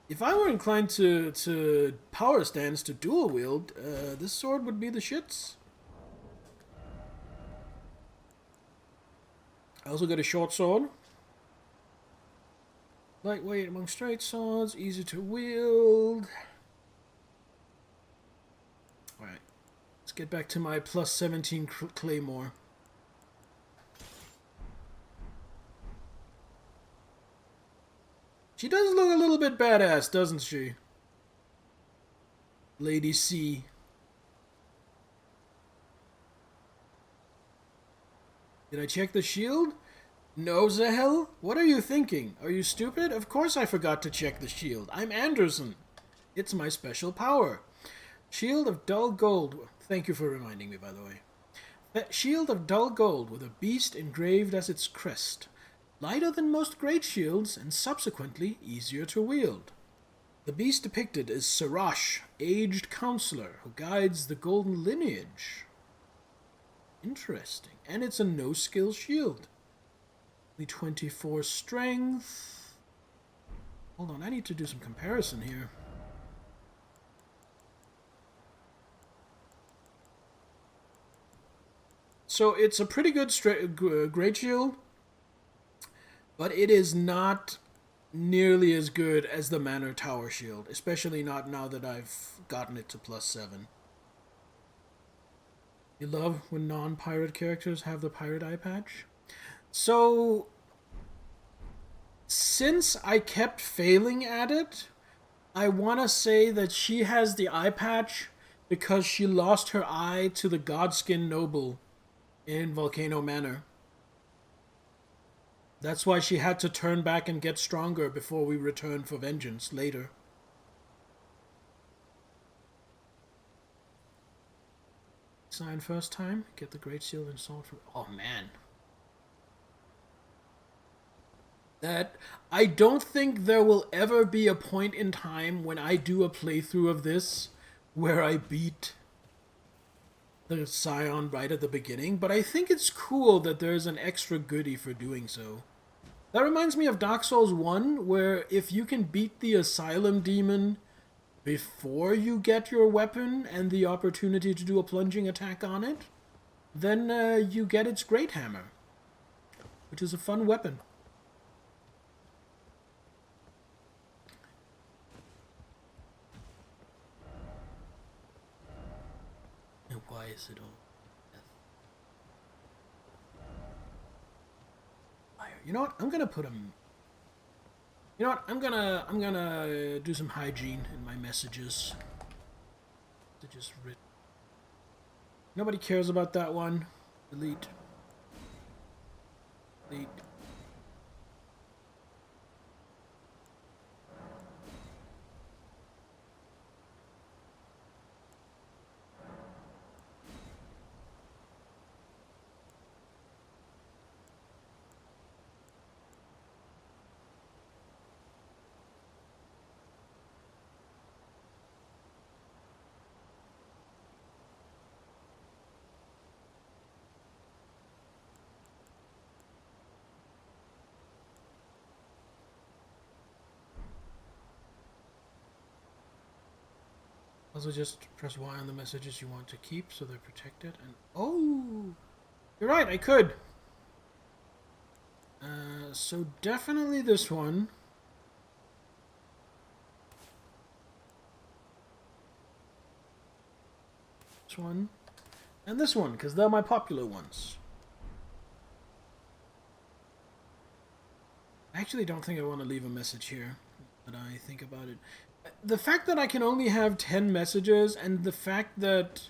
If I were inclined to power stance, to dual wield, this sword would be the shits. I also got a short sword. Lightweight among straight swords, easy to wield. Alright, let's get back to my plus 17 claymore. She does look a little bit badass, doesn't she? Lady C. Did I check the shield? No, Zahel? What are you thinking? Are you stupid? Of course I forgot to check the shield. I'm Anderson. It's my special power. Shield of dull gold. Thank you for reminding me, by the way. Shield of dull gold with a beast engraved as its crest. Lighter than most great shields, and subsequently easier to wield. The beast depicted is Sarash, aged counselor, who guides the golden lineage. Interesting. And it's a no-skill shield. Only 24 strength. Hold on, I need to do some comparison here. So it's a pretty good great shield, but it is not nearly as good as the Manor Tower shield, especially not now that I've gotten it to plus 7. You love when non-pirate characters have the pirate eye patch? So, since I kept failing at it, I want to say that she has the eye patch because she lost her eye to the Godskin Noble in Volcano Manor. That's why she had to turn back and get stronger before we return for vengeance later. Sign first time, get the Great Shield and Sword from... Oh man. that I don't think there will ever be a point in time when I do a playthrough of this where I beat the Scion right at the beginning, but I think it's cool that there's an extra goodie for doing so. That reminds me of Dark Souls 1, where if you can beat the Asylum Demon before you get your weapon and the opportunity to do a plunging attack on it, then you get its Great Hammer, which is a fun weapon. And why is it all death? Fire. You know what? I'm gonna put him. You know what? I'm gonna do some hygiene in my messages. To just nobody cares about that one. Delete. Delete. Also, just press Y on the messages you want to keep so they're protected. And oh, you're right, I could. So definitely this one. This one. And this one, because they're my popular ones. I actually don't think I want to leave a message here, but I think about it. The fact that I can only have 10 messages, and the fact that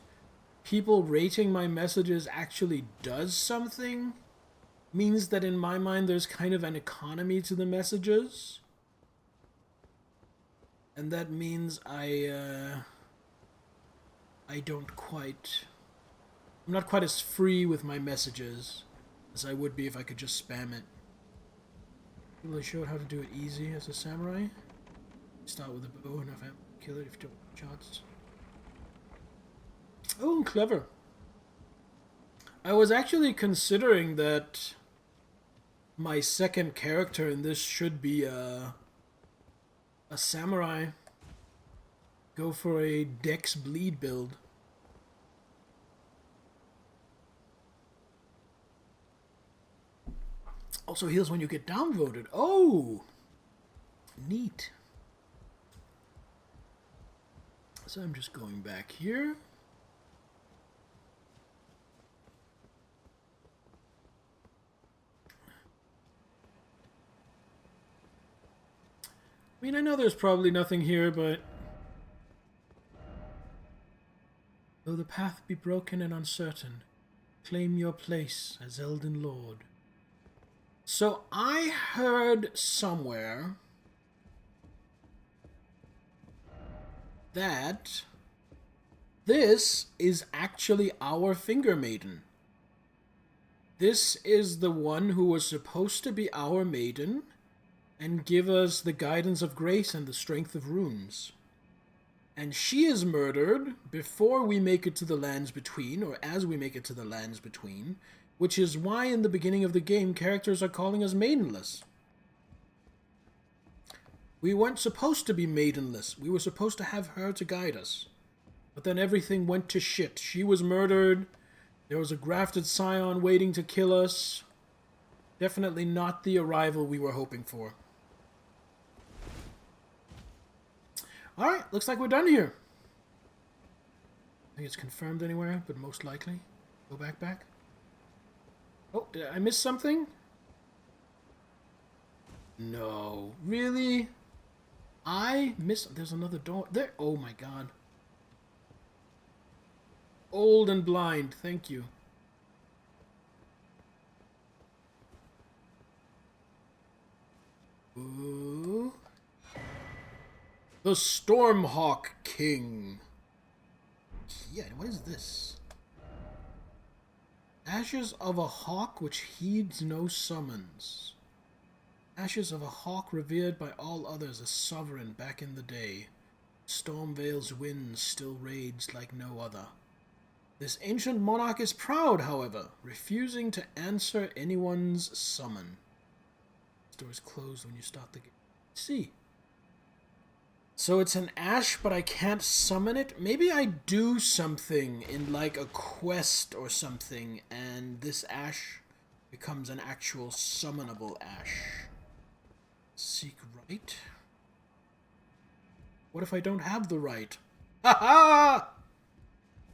people rating my messages actually does something, means that in my mind there's kind of an economy to the messages. And that means I don't quite... I'm not quite as free with my messages as I would be if I could just spam it. Will I show how to do it easy as a samurai? Start with a bow and have kill it if you don't want shots. Oh, clever. I was actually considering that my second character in this should be a samurai. Go for a Dex bleed build. Also heals when you get downvoted. Oh! Neat. So I'm just going back here. I mean, I know there's probably nothing here, but... Though the path be broken and uncertain, claim your place as Elden Lord. So I heard somewhere that this is actually our Finger Maiden. This is the one who was supposed to be our maiden and give us the guidance of grace and the strength of runes. And she is murdered before we make it to the Lands Between, or as we make it to the Lands Between, which is why in the beginning of the game characters are calling us maidenless. We weren't supposed to be maidenless. We were supposed to have her to guide us. But then everything went to shit. She was murdered. There was a grafted scion waiting to kill us. Definitely not the arrival we were hoping for. Alright, looks like we're done here. I think it's confirmed anywhere, but most likely. Go back. Oh, did I miss something? No. Really? I missed... There's another door. There. Oh my god. Old and blind. Thank you. Ooh. The Stormhawk King. Yeah, what is this? Ashes of a hawk which heeds no summons. Ashes of a hawk revered by all others as sovereign back in the day. Stormvale's winds still raged like no other. This ancient monarch is proud, however, refusing to answer anyone's summon. The door is closed when you start the game. See. So it's an ash, but I can't summon it? Maybe I do something in like a quest or something, and this ash becomes an actual summonable ash. Seek right? What if I don't have the right? Ha ha!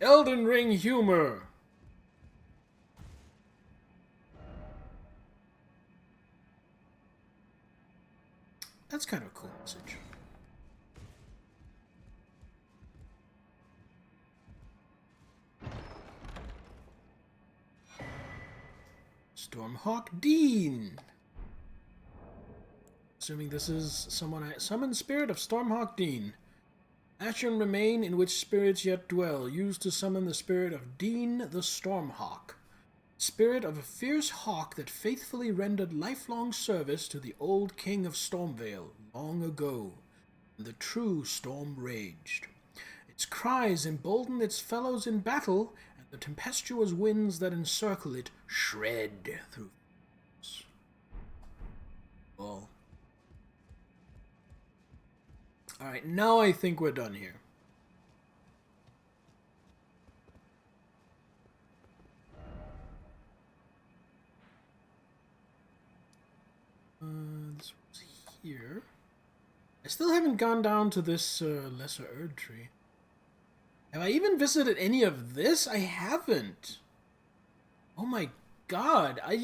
Elden Ring humor! That's kind of a cool message. Stormhawk Dean! Assuming this is someone I summon. Spirit of Stormhawk Dean. Ashen remain in which spirits yet dwell, used to summon the spirit of Dean the Stormhawk. Spirit of a fierce hawk that faithfully rendered lifelong service to the old king of Stormvale long ago, when the true storm raged. Its cries embolden its fellows in battle, and the tempestuous winds that encircle it shred through. Well. Alright, now I think we're done here. This was here. I still haven't gone down to this Lesser Erd Tree. Have I even visited any of this? I haven't. Oh my god, I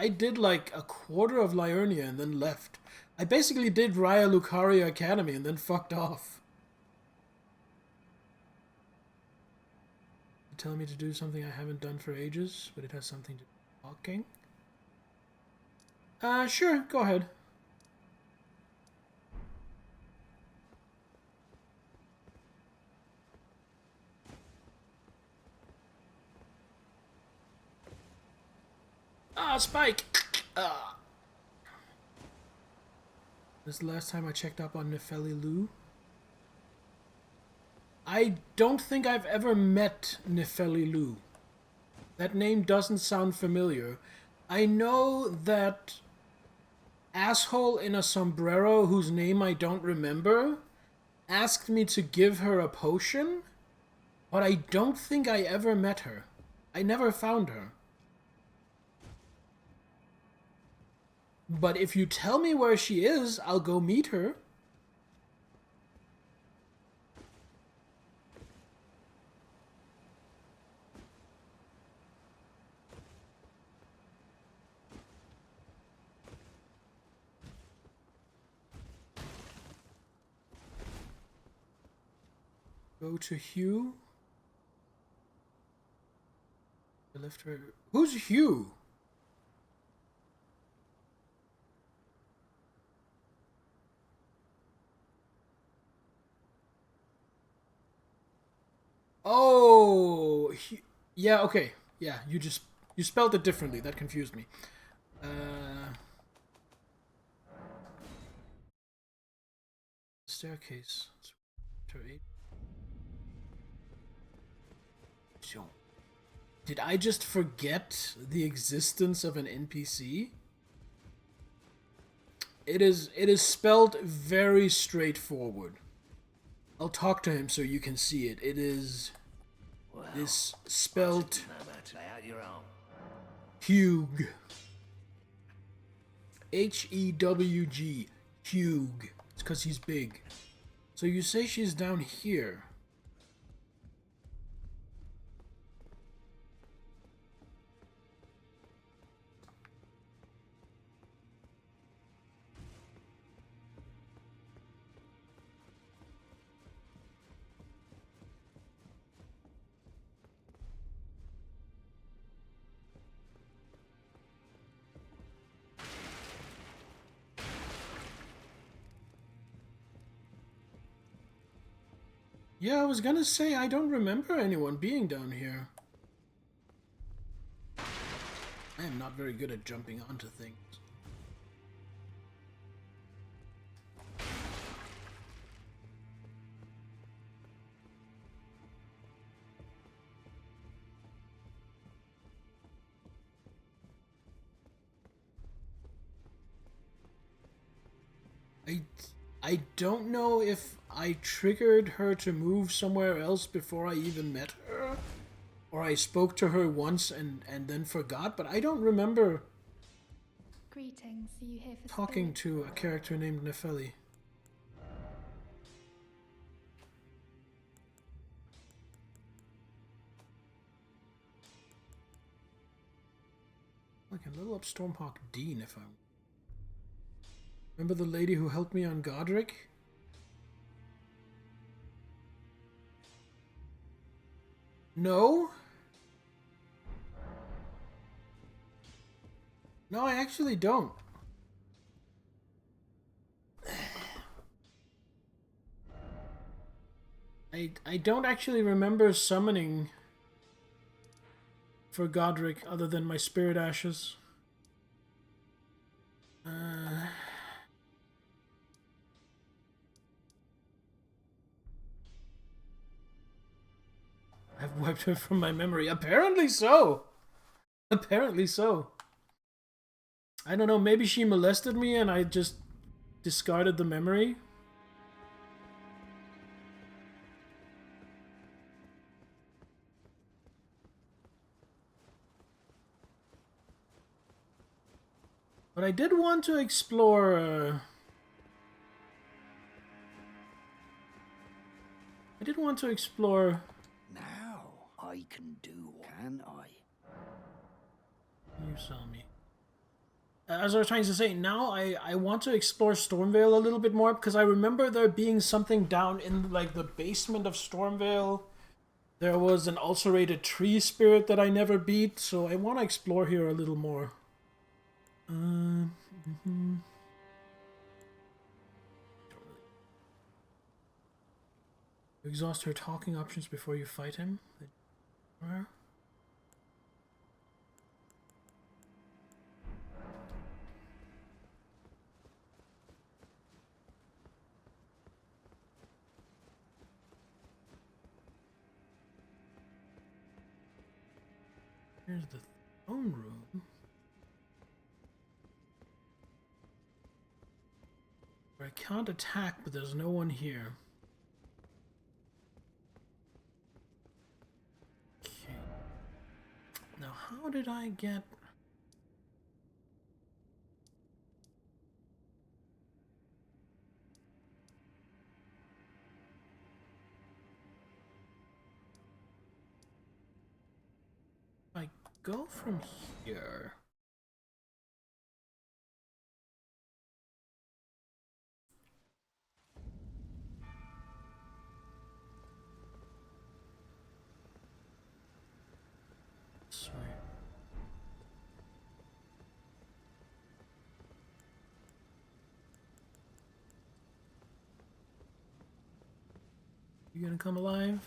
did like a quarter of Liurnia and then left. I basically did Raya Lucaria Academy and then fucked off. You're telling me to do something I haven't done for ages, but it has something to do with talking? Sure, go ahead. Ah, Spike! Ah. This is the last time I checked up on Nefeli Lu. I don't think I've ever met Nefeli Lu. That name doesn't sound familiar. I know that asshole in a sombrero whose name I don't remember asked me to give her a potion, but I don't think I ever met her. I never found her. But if you tell me where she is, I'll go meet her. Go to Hugh. I left her. Who's Hugh? Oh, yeah, okay. Yeah, you spelled it differently. That confused me. Staircase. Did I just forget the existence of an NPC? It is spelled very straightforward. I'll talk to him so you can see it. It is spelled Hugh. H-E-W-G. Hugh. It's because he's big. So you say she's down here. Yeah, I was gonna say, I don't remember anyone being down here. I am not very good at jumping onto things. I I don't know if I triggered her to move somewhere else before I even met her, or I spoke to her once and then forgot, but I don't remember Greetings, are you here for talking spirit? to a character named Nefeli. I can level up Stormhawk Dean if I... Remember the lady who helped me on Godric? No? No, I actually don't. I don't actually remember summoning for Godric other than my spirit ashes. I've wiped her from my memory. Apparently so. Apparently so. I don't know, maybe she molested me and I just discarded the memory. But I did want to explore... I did want to explore... Now I can do, can I? You saw me. As I was trying to say, now I want to explore Stormvale a little bit more, because I remember there being something down in like the basement of Stormvale. There was an ulcerated tree spirit that I never beat, so I want to explore here a little more. Exhaust her talking options before you fight him. Where? Here's the throne room. Where I can't attack, but there's no one here. Okay. Now, how did I get... I go from here... Sorry. You gonna come alive?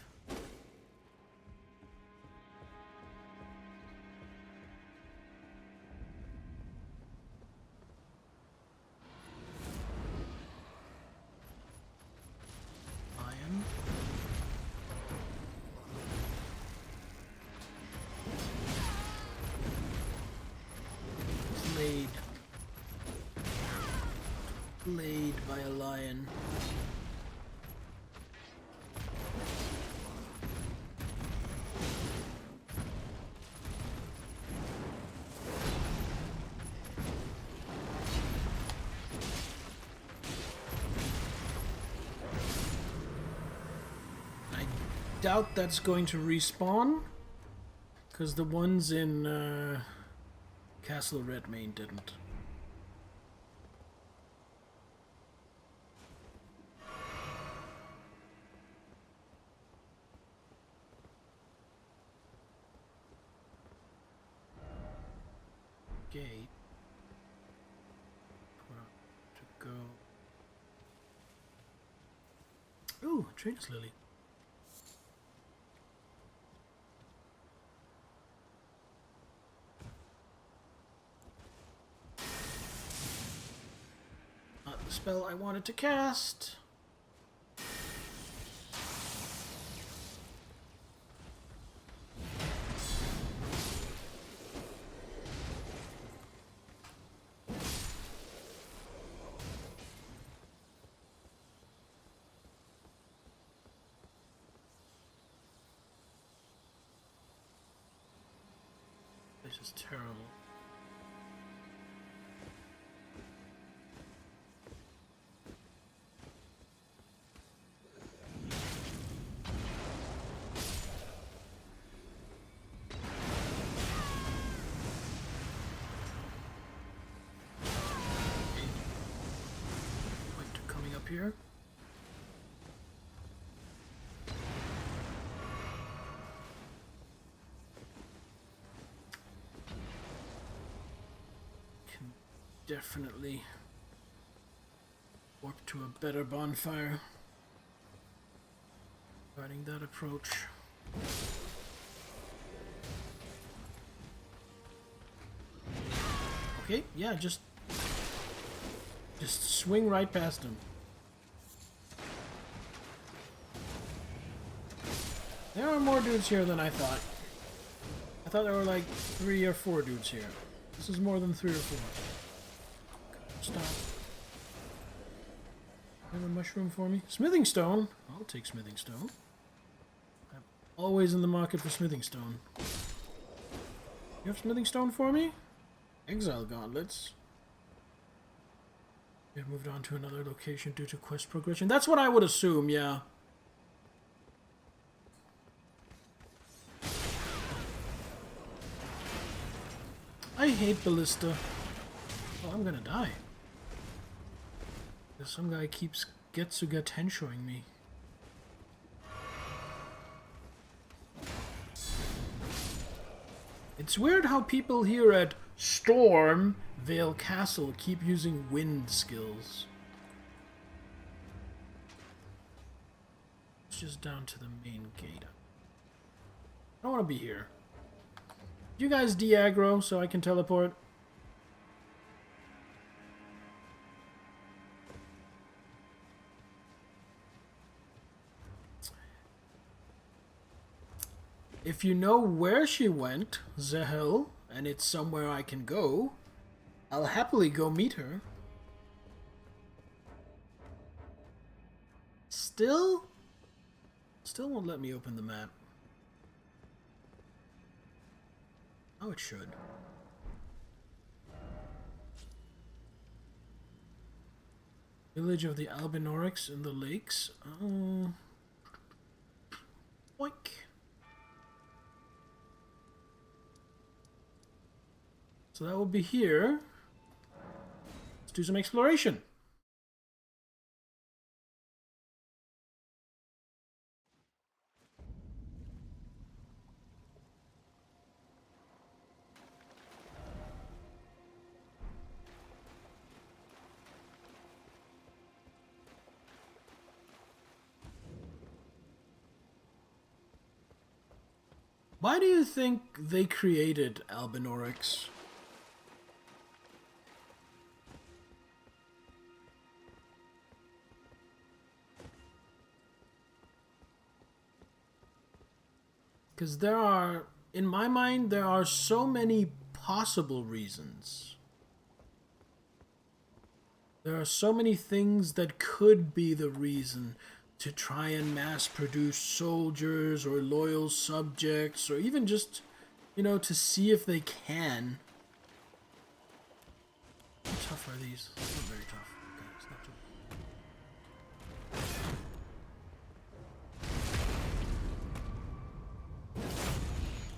Lion. Slayed. Slayed by a lion. I doubt that's going to respawn, because the ones in Castle Redmane didn't. Gate. To go. Ooh, Trader's Lily. Not the spell I wanted to cast. This is terrible. Wait, coming up here. Definitely warp to a better bonfire. Riding that approach. Okay, yeah, just swing right past him. There are more dudes here than I thought. I thought there were like 3 or 4 dudes here. This is more than 3 or 4. Stop. Have a mushroom for me? Smithing stone? I'll take smithing stone. I'm always in the market for smithing stone. You have smithing stone for me? Exile gauntlets. We have moved on to another location due to quest progression. That's what I would assume, yeah. I hate ballista. Oh, I'm gonna die. Some guy keeps Getsuga Tenshoing me. It's weird how people here at Stormvale Castle keep using wind skills. It's just down to the main gate. I don't want to be here. You guys de-aggro so I can teleport? If you know where she went, Zahel, and it's somewhere I can go, I'll happily go meet her. Still won't let me open the map. Oh, it should. Village of the Albinorics in the lakes. Boink. So that will be here. Let's do some exploration. Why do you think they created Albinorics? Because there are, in my mind, there are so many possible reasons. There are so many things that could be the reason to try and mass produce soldiers or loyal subjects, or even just, you know, to see if they can. How tough are these? Not very tough. Okay, it's not too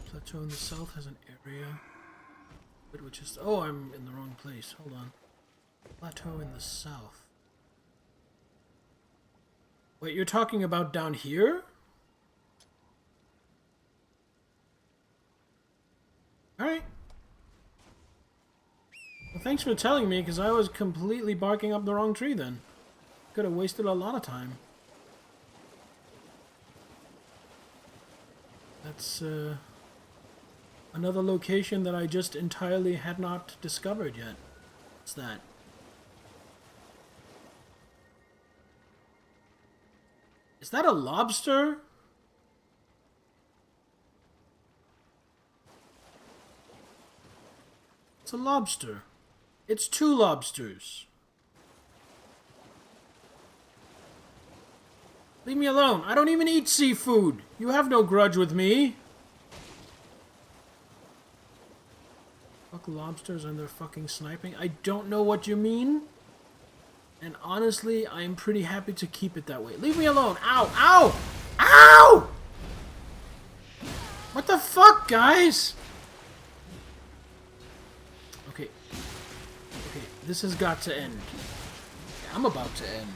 Plateau in the south has an area, which is... Oh, I'm in the wrong place. Hold on. Plateau in the south. Wait, you're talking about down here? Alright. Well, thanks for telling me, because I was completely barking up the wrong tree then. Could have wasted a lot of time. That's, another location that I just entirely had not discovered yet. What's that? Is that a lobster? It's a lobster. It's 2 lobsters. Leave me alone. I don't even eat seafood. You have no grudge with me. fuck lobsters and they're fucking sniping? I don't know what you mean. And honestly, I am pretty happy to keep it that way. Leave me alone. Ow! Ow! Ow! What the fuck, guys? Okay. Okay, this has got to end. I'm about to end.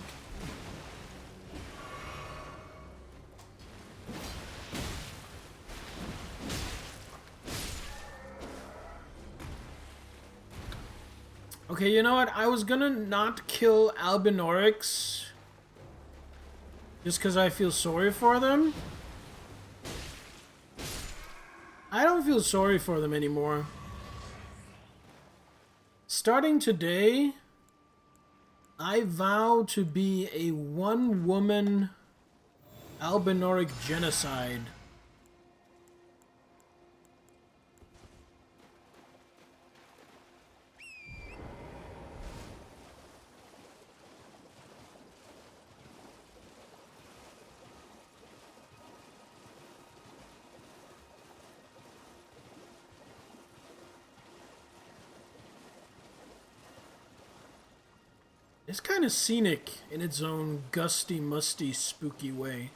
Okay, you know what? I was gonna not kill Albinorix just because I feel sorry for them. I don't feel sorry for them anymore. Starting today, I vow to be a one-woman Albinoric genocide. It's kind of scenic in its own gusty, musty, spooky way.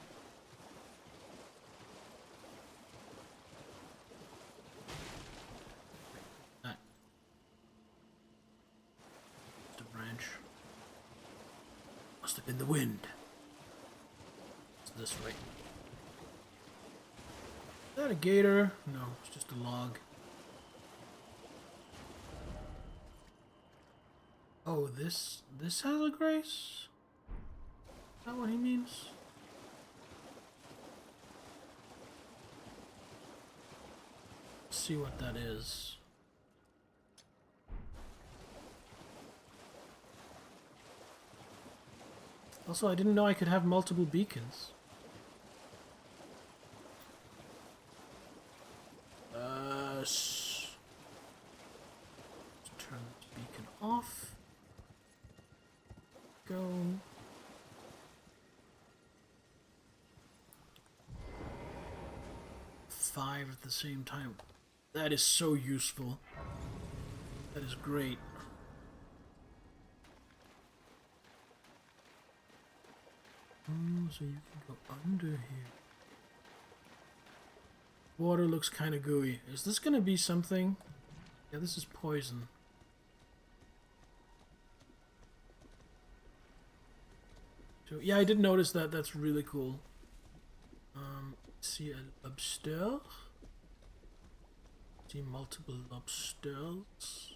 Ah. The branch. Must have been the wind. It's this way. Is that a gator? No, it's just a log. Oh, this has a grace? Is that what he means? Let's see what that is. Also, I didn't know I could have multiple beacons. Let's turn this beacon off. Go. Five at the same time. That is so useful. That is great. Oh, so you can go under here. Water looks kind of gooey. Is this gonna be something? Yeah, this is poison. So, yeah, I did notice that. That's really cool. See a lobster. See multiple lobsters.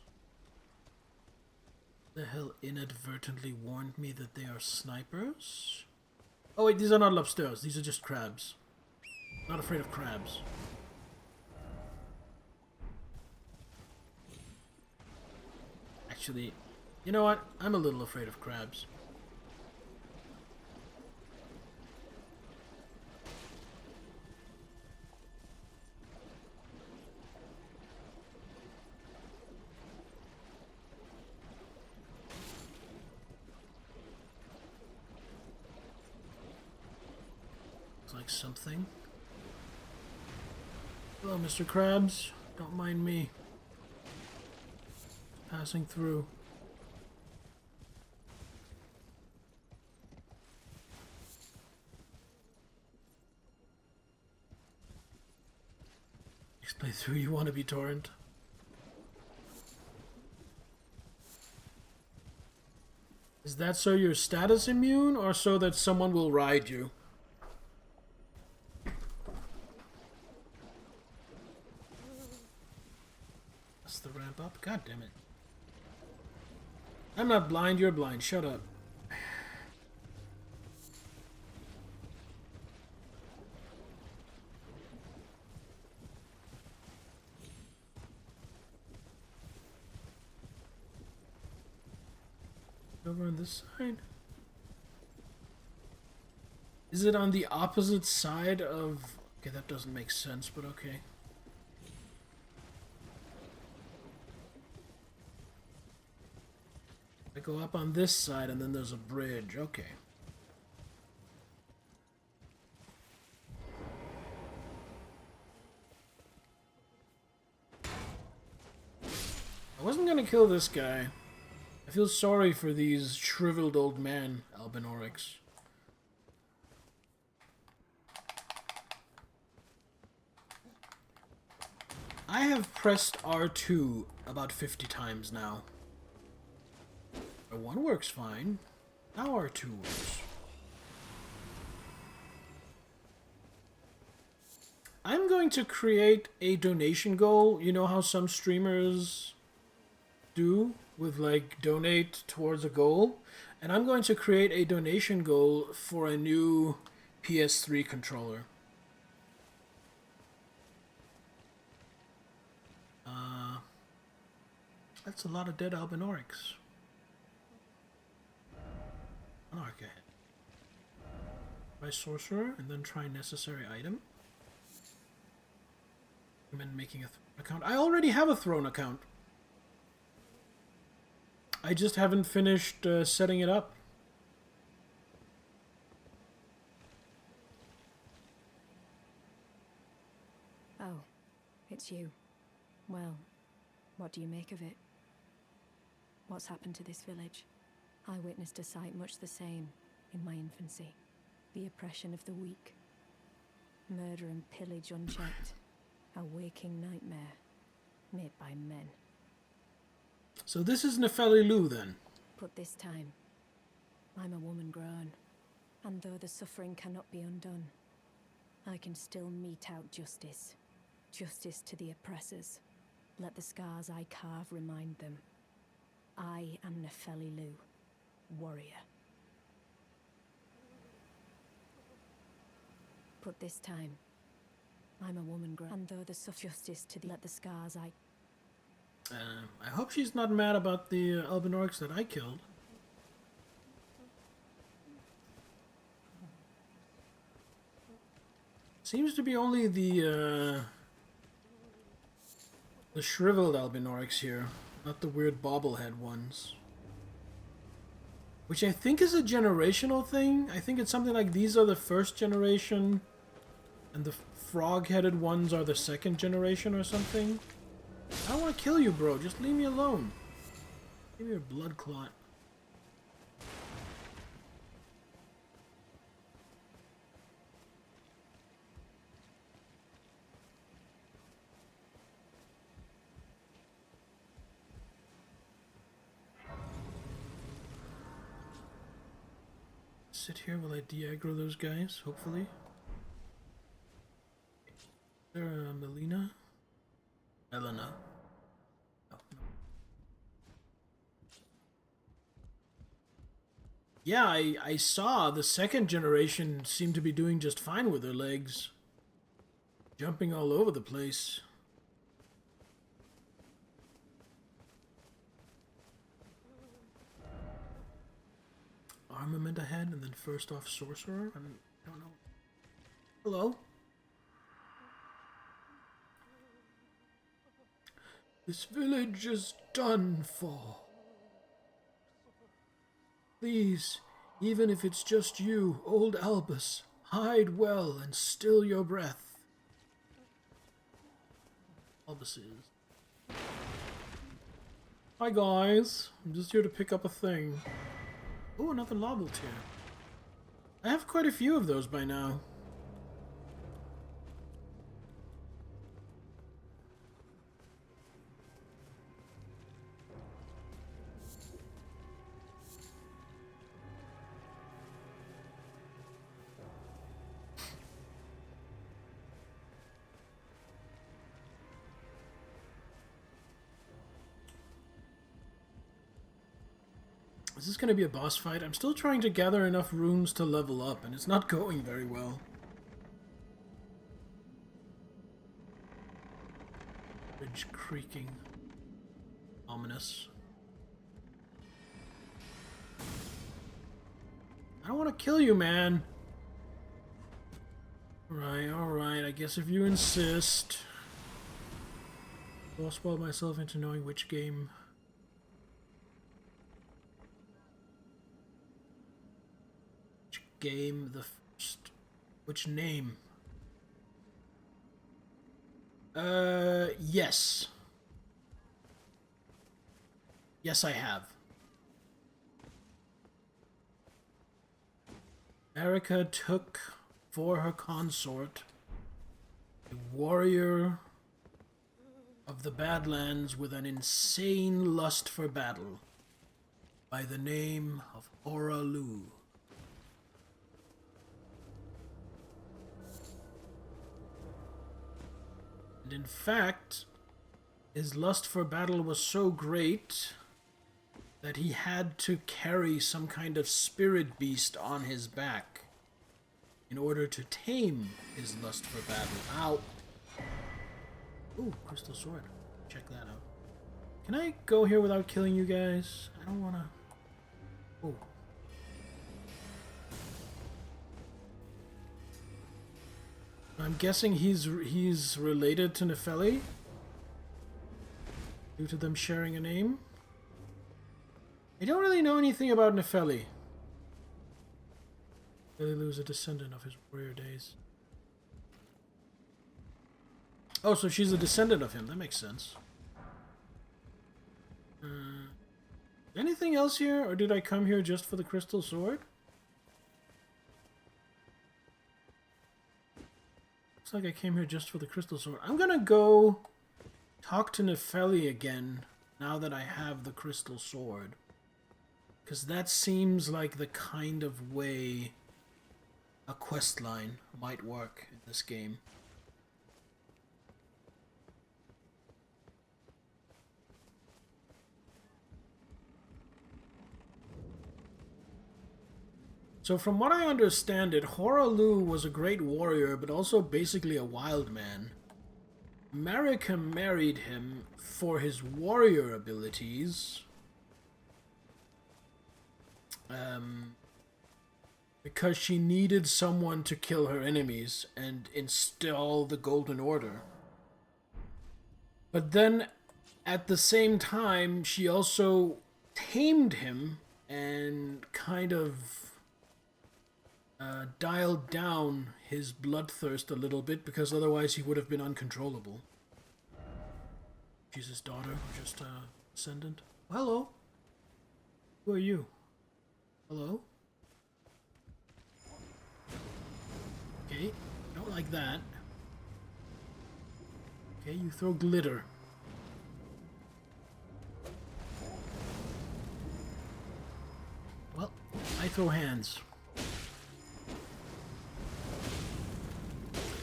The hell inadvertently warned me that they are snipers? Oh wait, these are not lobsters. These are just crabs. Not afraid of crabs. Actually, you know what? I'm a little afraid of crabs. Like something. Hello, Mr. Krabs. Don't mind me. Passing through. Next playthrough, you want to be torrent? Is that so you're status immune, or so that someone will ride you? The ramp up? God damn it. I'm not blind, you're blind. Shut up. Over on this side? Is it on the opposite side of... Okay, that doesn't make sense, but okay. I go up on this side and then there's a bridge. Okay. wasn't gonna kill this guy. I feel sorry for these shriveled old man Albinorics. I have pressed R2 about 50 times now. R1 works fine. Now R2 works. I'm going to create a donation goal. You know how some streamers do with like donate towards a goal? And I'm going to create a donation goal for a new PS3 controller. That's a lot of dead Albinorics. Monarch ahead. Try sorcerer and then try necessary item. And then making a throne account. I already have a throne account. I just haven't finished setting it up. Oh, it's you. Well, what do you make of it? What's happened to this village? I witnessed a sight much the same in my infancy. The oppression of the weak. Murder and pillage unchecked. A waking nightmare made by men. So this is Nefeli Lu then? But this time, I'm a woman grown. And though the suffering cannot be undone, I can still mete out justice. Justice to the oppressors. Let the scars I carve remind them. I am Nefeli Lu, warrior. But this time, I'm a woman grown. And though the justice to let the scars I hope she's not mad about the Albinorics that I killed. Seems to be only the shriveled Albinorics here, not the weird bobblehead ones. Which I think is a generational thing. I think it's something like these are the first generation, and the frog-headed ones are the second generation or something. I don't want to kill you, bro. Just leave me alone. Give me your blood clot. Sit here while I de-aggro those guys, hopefully. Is there a Melina? Elena. Oh, no. Yeah, I saw the second generation seemed to be doing just fine with their legs. Jumping all over the place. Armament ahead and then first off sorcerer? I don't know. Hello? This village is done for. Please, even if it's just you, old Albus, hide well and still your breath. Albus is. Hi guys, I'm just here to pick up a thing. Oh, another Lobble tier. I have quite a few of those by now. Is this going to be a boss fight? I'm still trying to gather enough runes to level up, and it's not going very well. Bridge creaking. Ominous. I don't want to kill you, man. Alright, I guess if you insist. I'll spoil myself into knowing which game... game the first. Which name? Yes. Yes, I have. Erica took for her consort a warrior of the Badlands with an insane lust for battle by the name of Horalu. And in fact, his lust for battle was so great that he had to carry some kind of spirit beast on his back in order to tame his lust for battle. Ow! Ooh, crystal sword. Check that out. Can I go here without killing you guys? I don't wanna... Oh. I'm guessing he's related to Nefeli due to them sharing a name. I don't really know anything about Nefeli. Nefeli was a descendant of his warrior days. Oh, so she's a descendant of him. That makes sense. Anything else here, or did I come here just for the crystal sword? Looks like I came here just for the crystal sword. I'm gonna go talk to Nefeli again now that I have the crystal sword. Because that seems like the kind of way a quest line might work in this game. So from what I understand it, Horalu was a great warrior, but also basically a wild man. Marika married him for his warrior abilities. Because she needed someone to kill her enemies and install the Golden Order. But then, at the same time, she also tamed him and kind of dialed down his bloodthirst a little bit, because otherwise he would have been uncontrollable. She's his daughter, or just descendant. Hello. Who are you? Hello? Okay, don't like that. Okay, you throw glitter. Well, I throw hands.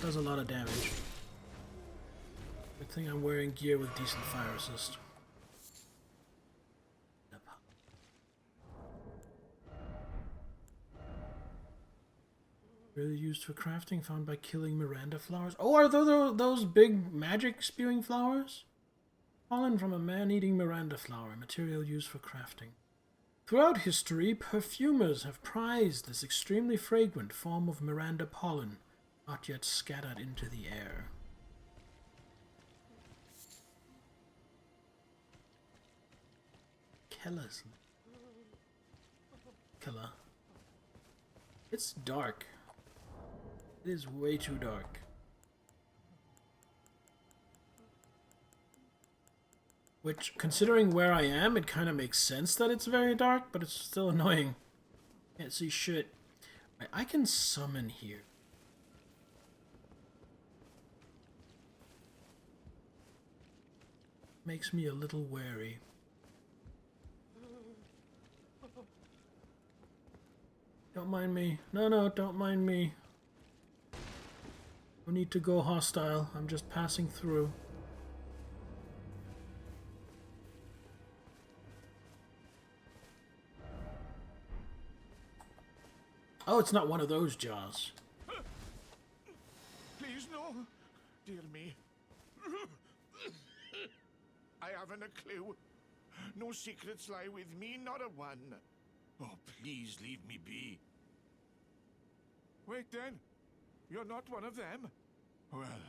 Does a lot of damage. Good thing I'm wearing gear with decent fire assist. Really used for crafting, found by killing Miranda flowers. Oh, are those big magic spewing flowers? Pollen from a man-eating Miranda flower, material used for crafting. Throughout history, perfumers have prized this extremely fragrant form of Miranda pollen, not yet scattered into the air. Keller's Keller. It's dark. It is way too dark. Which, considering where I am, it kind of makes sense that it's very dark, but it's still annoying. Can't see shit. I can summon here. Makes me a little wary. Don't mind me. No, don't mind me. No need to go hostile. I'm just passing through. Oh, it's not one of those jaws. Please, no. Dear me. I haven't a clue. No secrets lie with me, not a one. Oh, please leave me be. Wait then. You're not one of them? Well,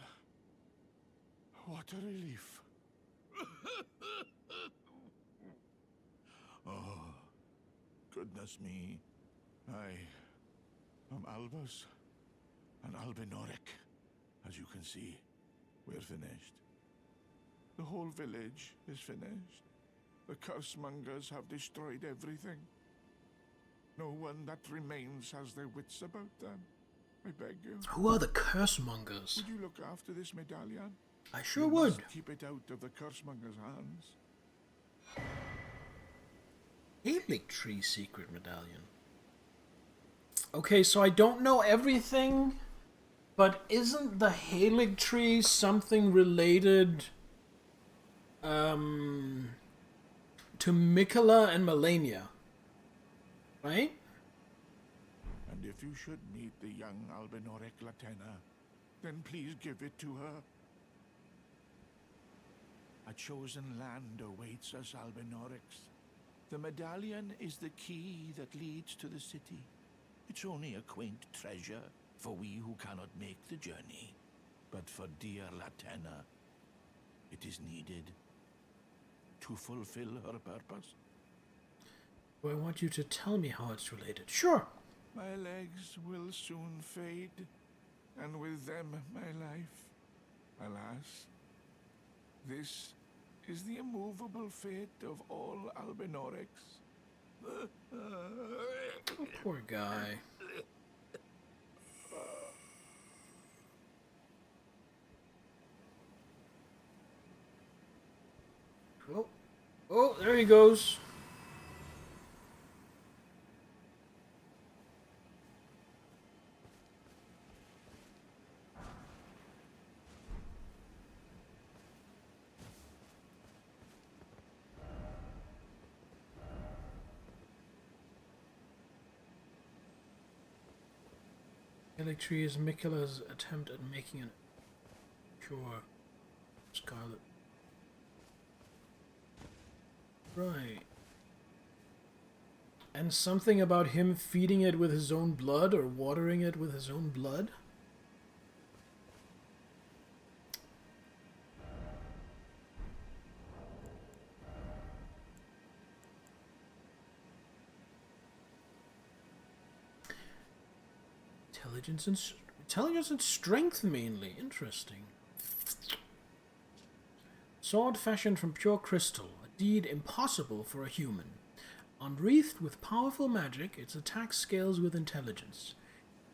what a relief. Oh, goodness me. I'm Albus and Albinoric. As you can see, we're finished. The whole village is finished. The cursemongers have destroyed everything. No one that remains has their wits about them. I beg you. Who are the cursemongers? Would you look after this medallion? I sure You would. must keep it out of the cursemongers' hands. Halig Tree secret medallion. Okay, so I don't know everything, but isn't the Halig Tree something related to Mikola and Melania? Right? And if you should meet the young Albinoric Latena, then please give it to her. A chosen land awaits us Albinorics. The medallion is the key that leads to the city. It's only a quaint treasure for we who cannot make the journey. But for dear Latena, it is needed to fulfill her purpose. Well, I want you to tell me how it's related. Sure. My legs will soon fade, and with them my life. Alas, this is the immovable fate of all Albinorics. Poor guy. Oh, oh, there he goes. Halig Tree is Mikola's attempt at making an pure scarlet. Right. And something about him feeding it with his own blood or watering it with his own blood? Intelligence and strength mainly. Interesting. Sword fashioned from pure crystal, a deed impossible for a human. Unwreathed with powerful magic, its attack scales with intelligence.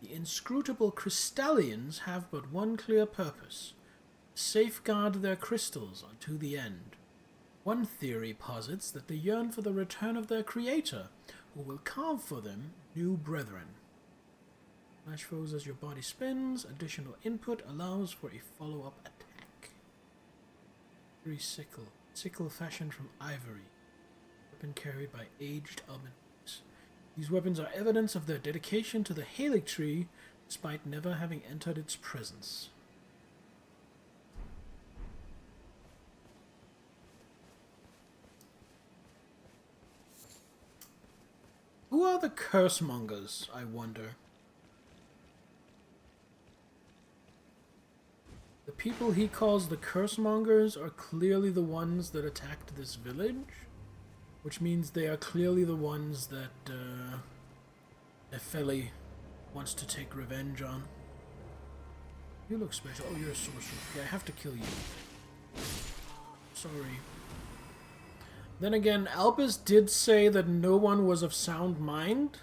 The inscrutable crystallians have but one clear purpose: safeguard their crystals unto the end. One theory posits that they yearn for the return of their creator, who will carve for them new brethren. Flash foes as your body spins. Additional input allows for a follow-up attack. Ivory sickle. Sickle fashioned from ivory. Weapon carried by aged Albinorics. These weapons are evidence of their dedication to the Halig Tree, despite never having entered its presence. Who are the cursemongers, I wonder? The people he calls the cursemongers are clearly the ones that attacked this village, which means they are clearly the ones that Nefeli wants to take revenge on. You look special. Oh, you're a sorcerer. Okay, I have to kill you. Sorry. Then again, Albus did say that no one was of sound mind.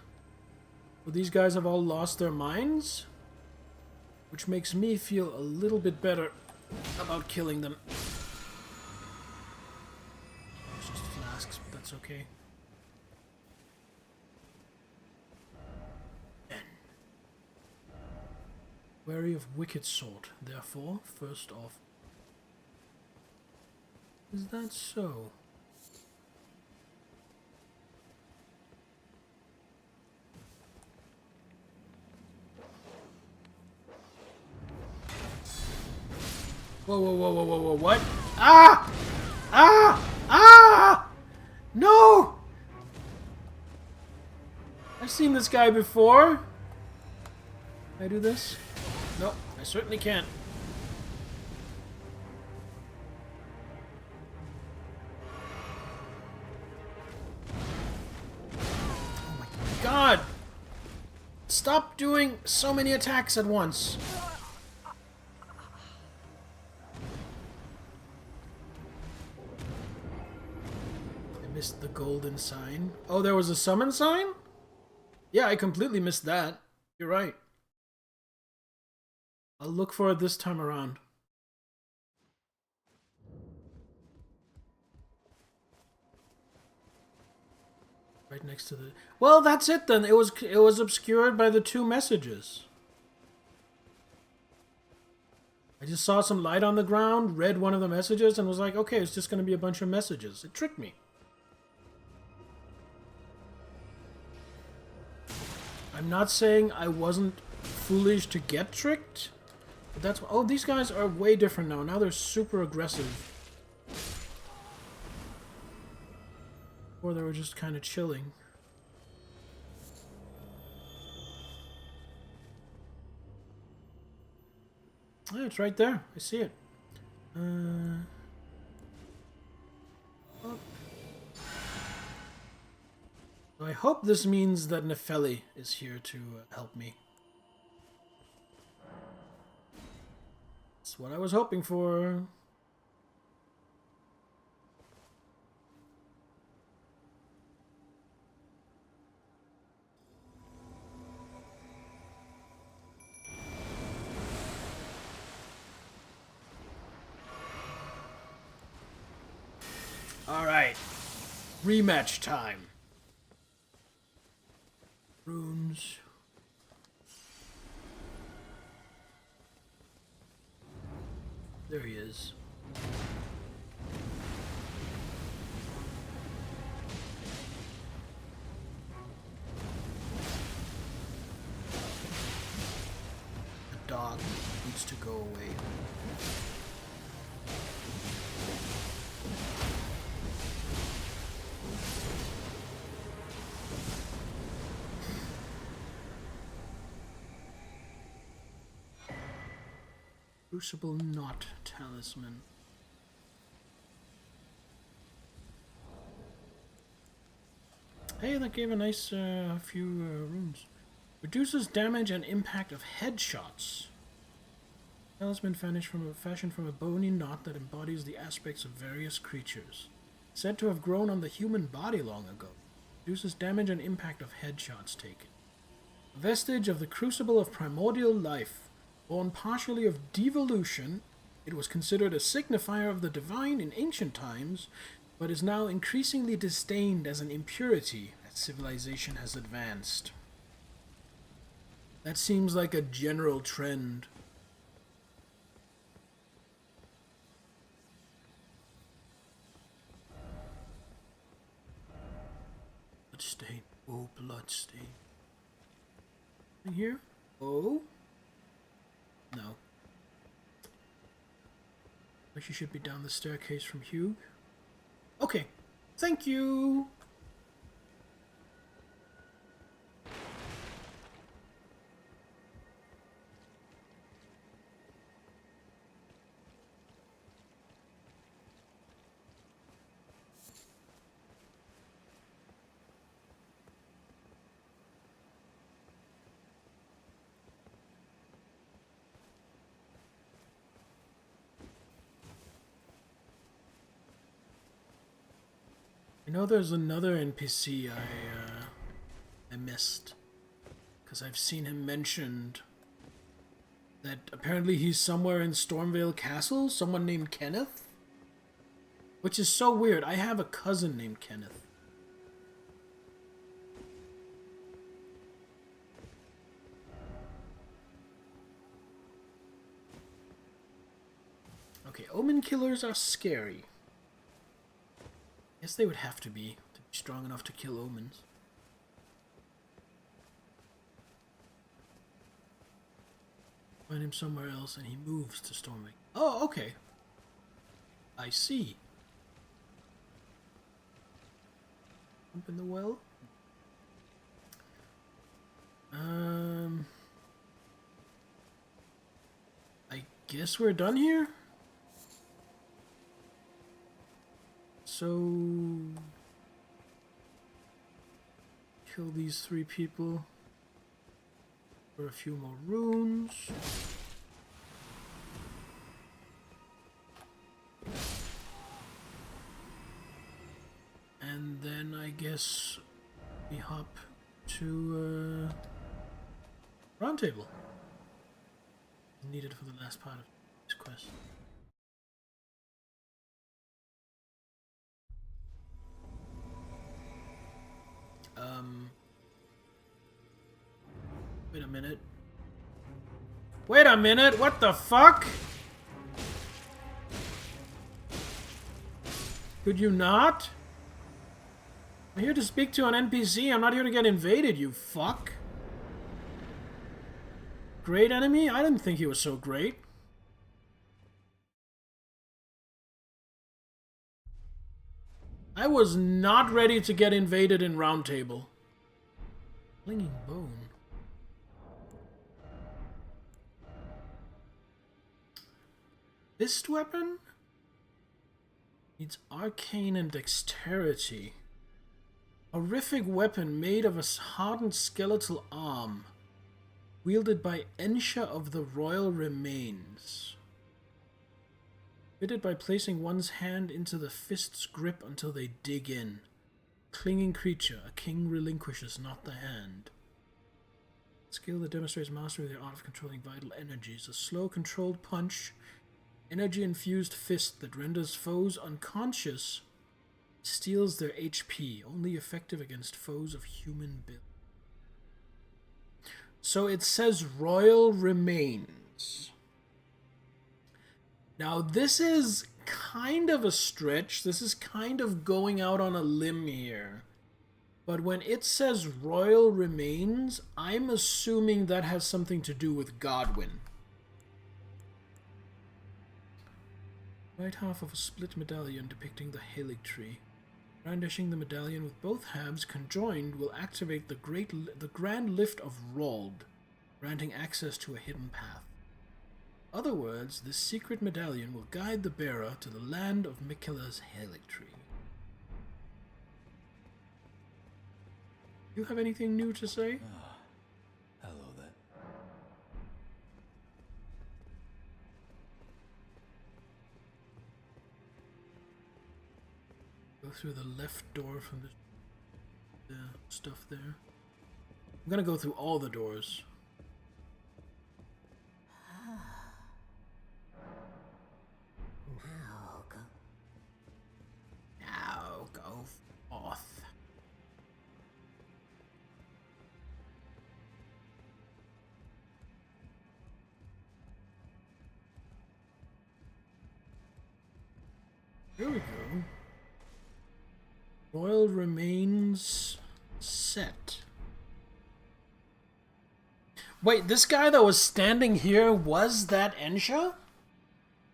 Well, these guys have all lost their minds, which makes me feel a little bit better about killing them. It's just flasks, but that's okay. N. Wary of wicked sort, therefore, first off. Is that so? Whoa, whoa, whoa, whoa, whoa, whoa, what? Ah! Ah! Ah! No! I've seen this guy before. Can I do this? Nope, I certainly can't. Oh my god! Stop doing so many attacks at once. Missed the golden sign. Oh, there was a summon sign? Yeah, I completely missed that. You're right. I'll look for it this time around. Right next to the... Well, that's it then. It was obscured by the 2 messages. I just saw some light on the ground, read one of the messages, and was like, okay, it's just going to be a bunch of messages. It tricked me. I'm not saying I wasn't foolish to get tricked, but that's... Oh, these guys are way different now. Now they're super aggressive. Or they were just kind of chilling. Oh, it's right there. I see it. Oh. I hope this means that Nefeli is here to help me. That's what I was hoping for. Alright. Rematch time. Runes. There he is. The dog needs to go away. Crucible Knot Talisman. Hey, that gave a nice few runes. Reduces damage and impact of headshots. Talisman fashioned from a bony knot that embodies the aspects of various creatures. Said to have grown on the human body long ago. Reduces damage and impact of headshots taken. A vestige of the crucible of primordial life. Born partially of devolution, it was considered a signifier of the divine in ancient times, but is now increasingly disdained as an impurity as civilization has advanced. That seems like a general trend. Bloodstain. Oh, bloodstain. In here? Oh? No. But she should be down the staircase from Hugh. Okay. Thank you! I know there's another NPC I missed, because I've seen him mentioned that apparently he's somewhere in Stormvale Castle, someone named Kenneth, which is so weird. I have a cousin named Kenneth. Okay, omen killers are scary. Guess they would have to be strong enough to kill omens. Find him somewhere else and he moves to Stormvale. Oh, okay. I see. Jump in the well. I guess we're done here? So, kill these 3 people for a few more runes. And guess we hop to Round Table. Needed for the last part of this quest. Wait a minute. Wait a minute, what the fuck? Could you not? I'm here to speak to an NPC, I'm not here to get invaded, you fuck. Great enemy? I didn't think he was so great. I was not ready to get invaded in Round Table. Clinging bone. Fist weapon? Needs arcane and dexterity. Horrific weapon made of a hardened skeletal arm. Wielded by Ensha of the Royal Remains. Fitted by placing one's hand into the fist's grip until they dig in. Clinging creature, a king relinquishes, not the hand. Skill that demonstrates mastery of the art of controlling vital energies. A slow, controlled punch. Energy-infused fist that renders foes unconscious. Steals their HP, only effective against foes of human build. So it says Royal Remains. Now this is kind of a stretch. This is kind of going out on a limb here. But when it says Royal Remains, I'm assuming that has something to do with Godwyn. Right half of a split medallion depicting the Halig tree. Brandishing the medallion with both halves conjoined will activate the grand lift of Rold, granting access to a hidden path. In other words, this secret medallion will guide the bearer to the land of Miquella's Halig tree. You have anything new to say? Hello there. Go through the left door from the stuff there. I'm gonna go through all the doors. Now go forth. Here we go. Royal Remains set. Wait, this guy that was standing here, was that Ensha?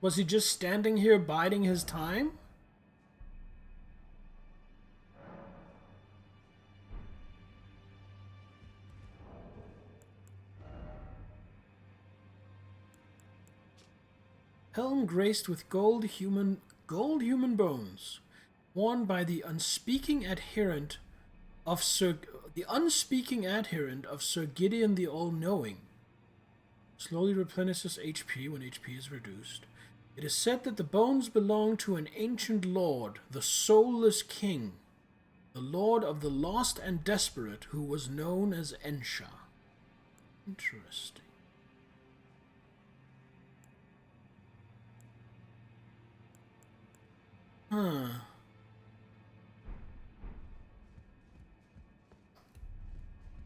Was he just standing here biding his time? Helm graced with gold human bones, worn by the unspeaking adherent of Sir Gideon the All-Knowing. Slowly replenishes HP when HP is reduced. It is said that the bones belong to an ancient lord, the Soulless King, the lord of the lost and desperate, who was known as Ensha. Interesting. Huh.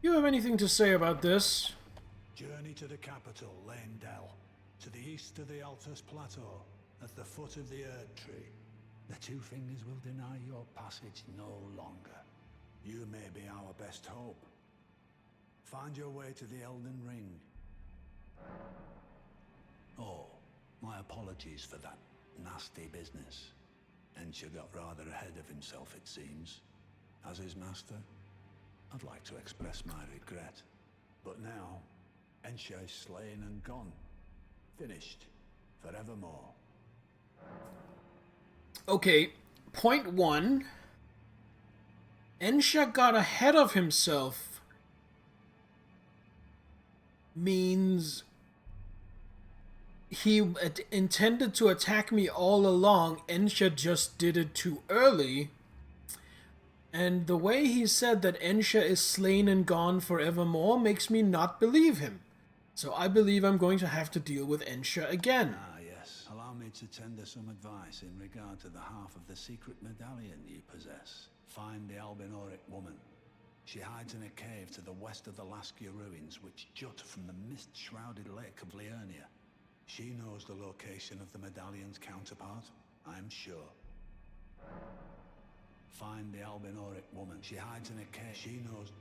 You have anything to say about this? Journey to the capital, Leyndell, to the east of the Altus Plateau, at the foot of the Erd Tree. The Two Fingers will deny your passage no longer. You may be our best hope. Find your way to the Elden Ring. Oh, my apologies for that nasty business. Ensha got rather ahead of himself, it seems. As his master, I'd like to express my regret. But now, Ensha is slain and gone. Finished. Forevermore. Okay, point one. Ensha got ahead of himself means he intended to attack me all along. Ensha just did it too early. And the way he said that Ensha is slain and gone forevermore makes me not believe him. So I believe I'm going to have to deal with Ensha again. Ah, yes. Allow me to tender some advice in regard to the half of the secret medallion you possess. Find the Albinoric woman. She hides in a cave to the west of the Laskia ruins, which jut from the mist-shrouded lake of Liurnia. She knows the location of the medallion's counterpart, I'm sure. Find the Albinoric woman. She hides in a cave. She knows...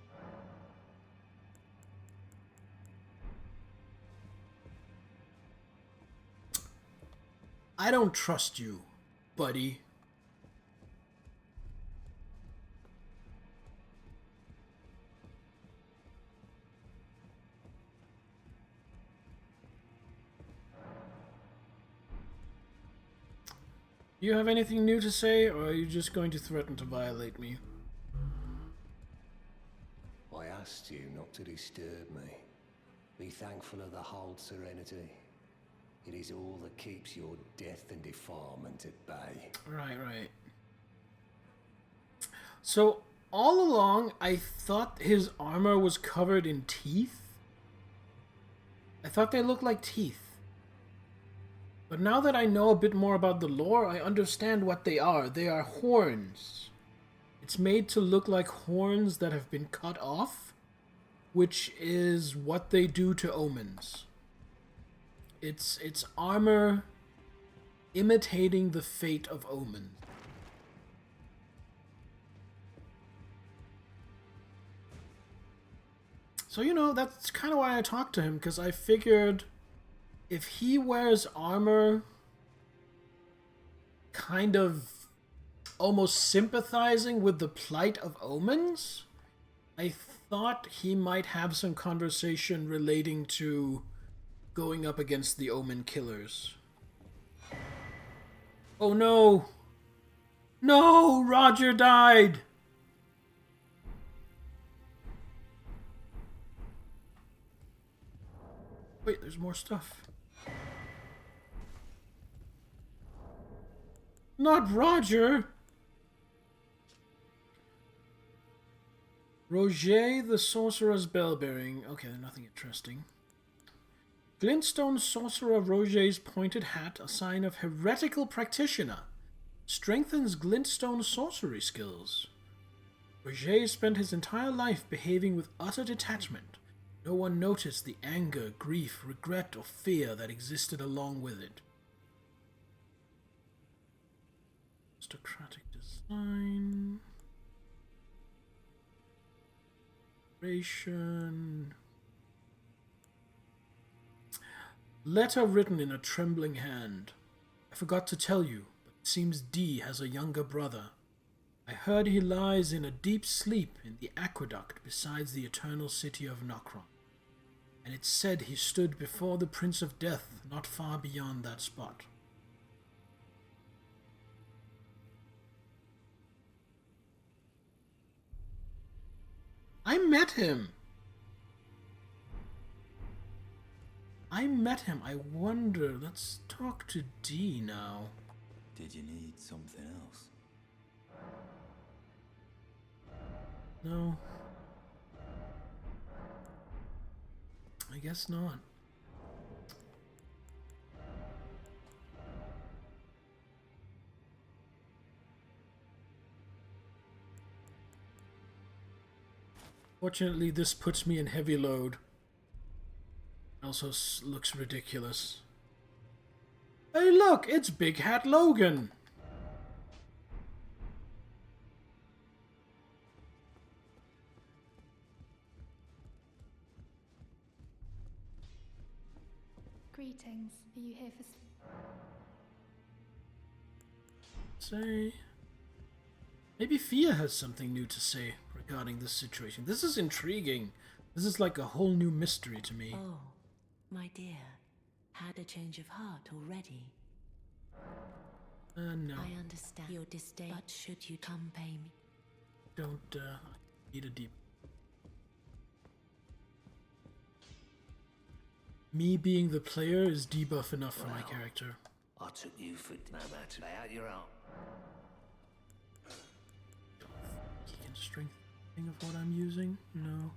I don't trust you, buddy. Do you have anything new to say, or are you just going to threaten to violate me? I asked you not to disturb me. Be thankful of the hold serenity. It is all that keeps your death and defilement at bay. Right. So, all along, I thought his armor was covered in teeth. I thought they looked like teeth. But now that I know a bit more about the lore, I understand what they are. They are horns. It's made to look like horns that have been cut off, which is what they do to omens. It's armor imitating the fate of omens. So, you know, that's kind of why I talked to him, because I figured if he wears armor kind of almost sympathizing with the plight of omens, I thought he might have some conversation relating to going up against the omen killers. Oh no! No! Roger died! Wait, there's more stuff. Not Roger! Roger the Sorcerer's Bell-bearing. Okay, nothing interesting. Glintstone Sorcerer Roger's pointed hat, a sign of heretical practitioner. Strengthens Glintstone sorcery skills. Roger spent his entire life behaving with utter detachment. No one noticed the anger, grief, regret, or fear that existed along with it. Aristocratic design. Ration. Letter written in a trembling hand. I forgot to tell you, but it seems D has a younger brother. I heard he lies in a deep sleep in the aqueduct beside the eternal city of Nokron. And it's said he stood before the Prince of Death not far beyond that spot. I met him! I wonder. Let's talk to D now. Did you need something else? No. I guess not. Fortunately, this puts me in heavy load. Also looks ridiculous. Hey look, it's Big Hat Logan! Greetings. Are you here for... Say... Maybe Fia has something new to say regarding this situation. This is intriguing. This is like a whole new mystery to me. Oh, my dear. Had a change of heart already? No. I understand your disdain, but should you come pay me? Don't, need a deep... Me being the player is debuff enough for my character. I took you for no matter. Lay out your arm. strength of what I'm using? No.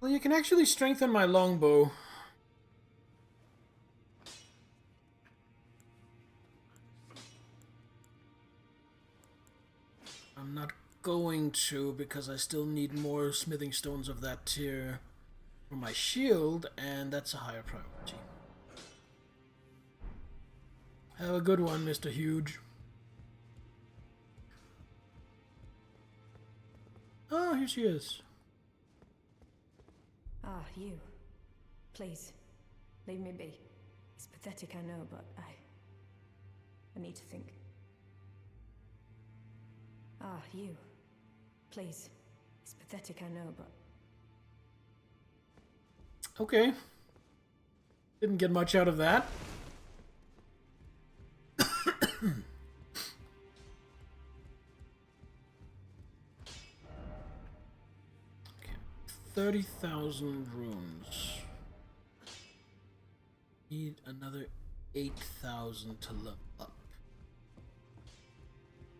Well, you can actually strengthen my longbow. I'm not going to because I still need more smithing stones of that tier for my shield, and that's a higher priority. Have a good one, Mr. Huge. Oh, here she is. Ah, you. Please, leave me be. It's pathetic, I know, but I need to think. Ah, you. Please. It's pathetic, I know, but... Okay. Didn't get much out of that. Okay. 30,000 runes. Need another 8,000 to level up.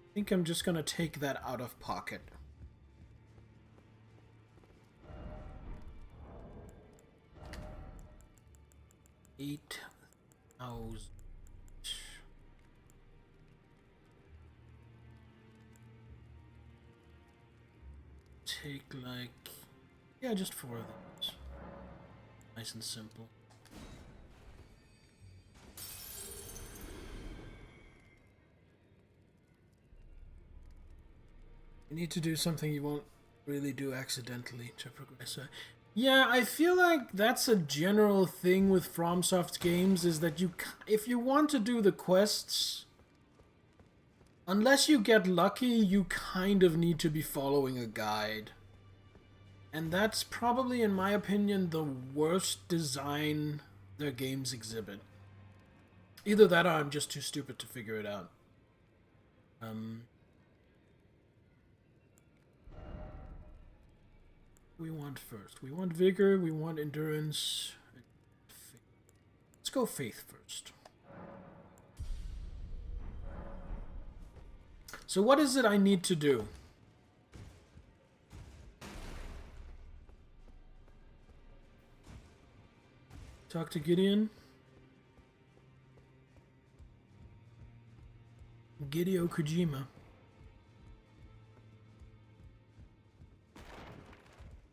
I think I'm just gonna take that out of pocket. $8,000. Take like, yeah, just 4 of these. Nice and simple. You need to do something you won't really do accidentally to progress. Yeah, I feel like that's a general thing with FromSoft games, is that if you want to do the quests, unless you get lucky, you kind of need to be following a guide. And that's probably, in my opinion, the worst design their games exhibit. Either that or I'm just too stupid to figure it out. We want first. We want vigor, we want endurance. Let's go faith first. So what is it I need to do? Talk to Gideon. Hideo Kojima.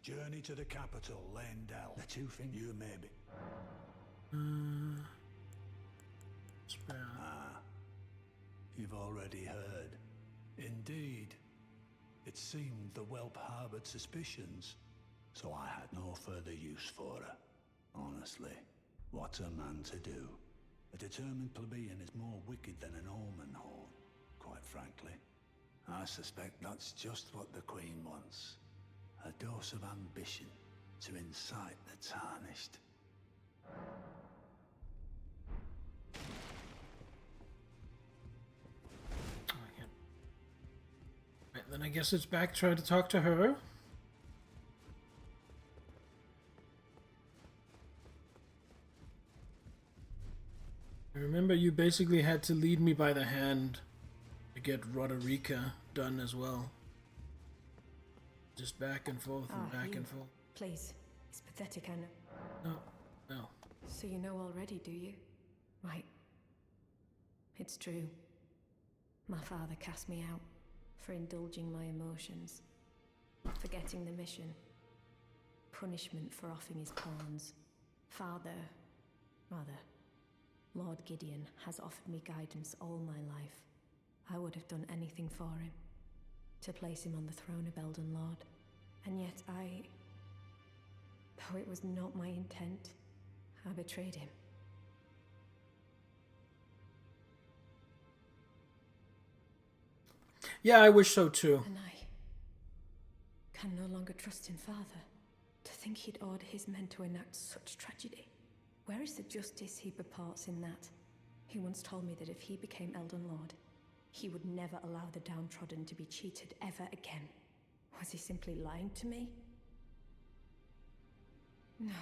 Journey to the capital, Lendell. The two things you maybe. You've already heard. Indeed. It seemed the whelp harbored suspicions, so I had no further use for her. Honestly, what's a man to do? A determined plebeian is more wicked than an omen horn, quite frankly. I suspect that's just what the Queen wants. A dose of ambition to incite the tarnished. Right, then I guess it's back try to talk to her. Remember, you basically had to lead me by the hand to get Roderica done as well. Just back and forth and back and forth. Please. It's pathetic, I know. No, no. So you know already, do you? Right. It's true. My father cast me out for indulging my emotions, forgetting the mission, punishment for offing his pawns. Lord Gideon has offered me guidance all my life. I would have done anything for him, to place him on the throne of Elden Lord. And yet though it was not my intent, I betrayed him. Yeah, I wish so too. And I can no longer trust in Father. To think he'd order his men to enact such tragedy. Where is the justice he purports in that? He once told me that if he became Elden Lord, he would never allow the downtrodden to be cheated ever again. Was he simply lying to me? No,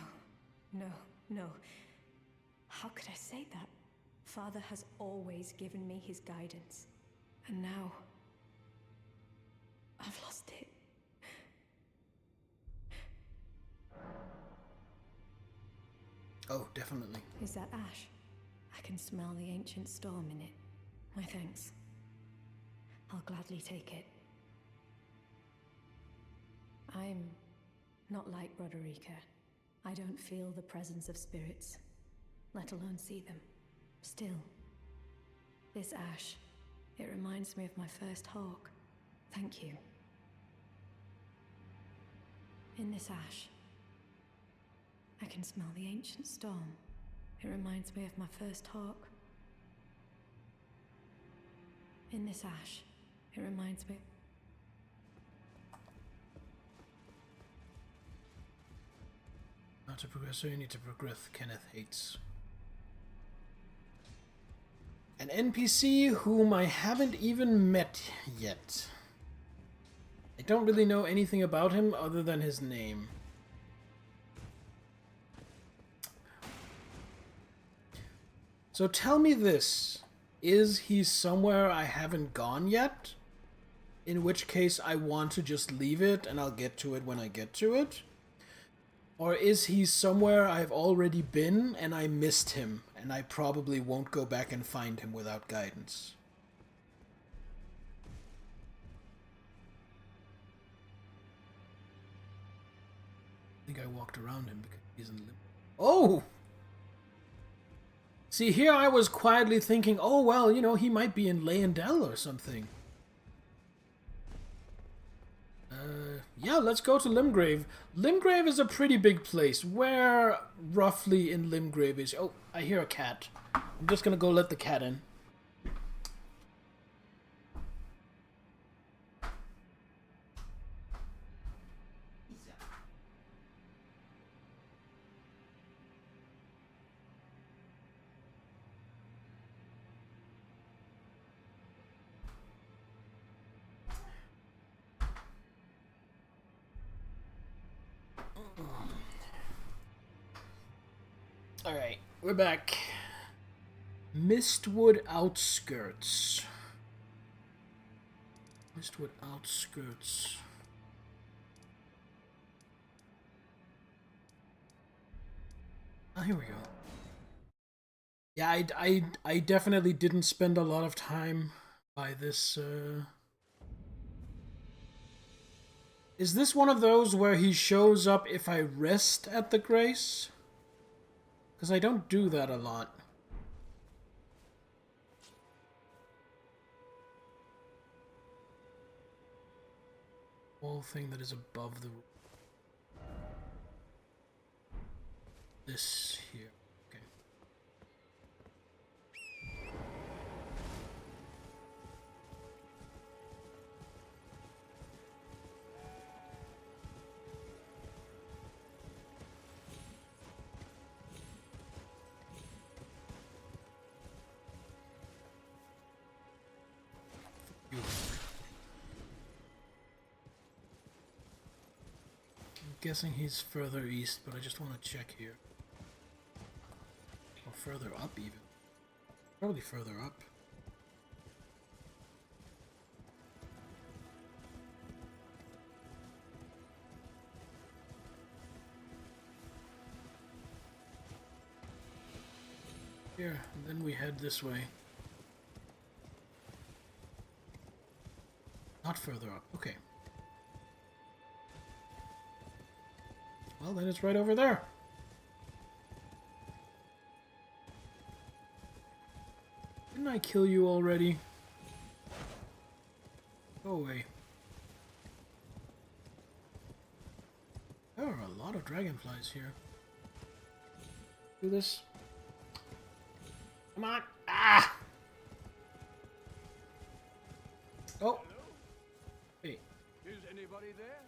no, no. How could I say that? Father has always given me his guidance. And now... I've lost it. Oh, definitely. Is that ash? I can smell the ancient storm in it. My thanks. I'll gladly take it. I'm not like Broderica. I don't feel the presence of spirits, let alone see them. Still, this ash, it reminds me of my first hawk. Thank you. In this ash, I can smell the ancient storm. It reminds me of my first hawk. In this ash, it reminds me... Not to progress, so you need to progress. Kenneth hates. An NPC whom I haven't even met yet. I don't really know anything about him other than his name. So tell me this. Is he somewhere I haven't gone yet? In which case I want to just leave it and I'll get to it when I get to it? Or is he somewhere I've already been and I missed him and I probably won't go back and find him without guidance? I think I walked around him because he's in limbo. Oh! See, here I was quietly thinking, oh, well, you know, he might be in Leyendell or something. Yeah, let's go to Limgrave. Limgrave is a pretty big place. Where roughly in Limgrave is... Oh, I hear a cat. I'm just gonna go let the cat in. Alright, we're back. Mistwood Outskirts. Mistwood Outskirts. Oh, here we go. Yeah, I definitely didn't spend a lot of time by this, Is this one of those where he shows up if I rest at the Grace? Because I don't do that a lot. Whole thing that is above the... This here. Okay. I'm guessing he's further east, but I just want to check here. Or further up, even. Probably further up. Here, and then we head this way. Not further up. Okay. Well, then it's right over there. Didn't I kill you already? Go away. There are a lot of dragonflies here. Do this. Come on. Ah! Oh. Hey. Is anybody there?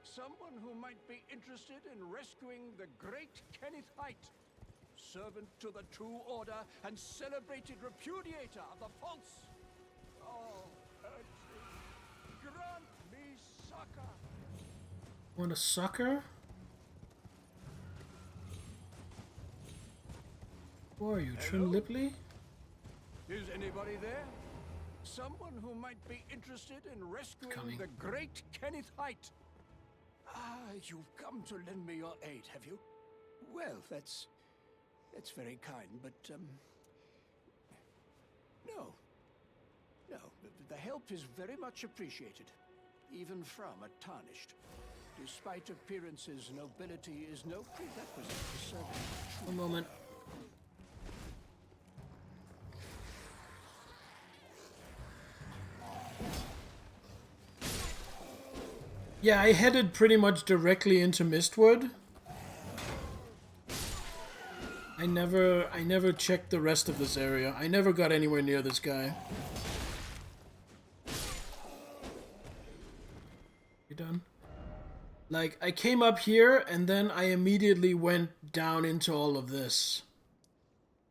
Someone who might be interested in rescuing the great Kenneth Height, servant to the True Order and celebrated repudiator of the false. Oh, urging, grant me succor. Want a sucker? Who are you, Trim Hello? Lipley? Is anybody there? Someone who might be interested in rescuing the great Kenneth Height. Ah, you've come to lend me your aid, have you? Well, that's very kind, but no. No, the help is very much appreciated, even from a tarnished. Despite appearances, nobility is no prerequisite for serving. One moment. Yeah, I headed pretty much directly into Mistwood. I never checked the rest of this area. I never got anywhere near this guy. You done? Like, I came up here and then I immediately went down into all of this.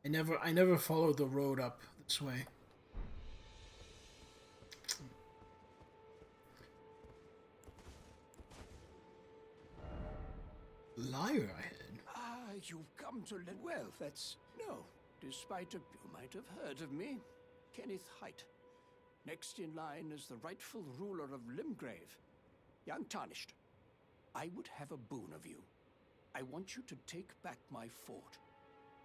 I never followed the road up this way. Liar I had. Ah, you've come to lend. Well, that's no. Despite you might have heard of me, Kenneth Height. Next in line is the rightful ruler of Limgrave, young Tarnished. I would have a boon of you. I want you to take back my fort.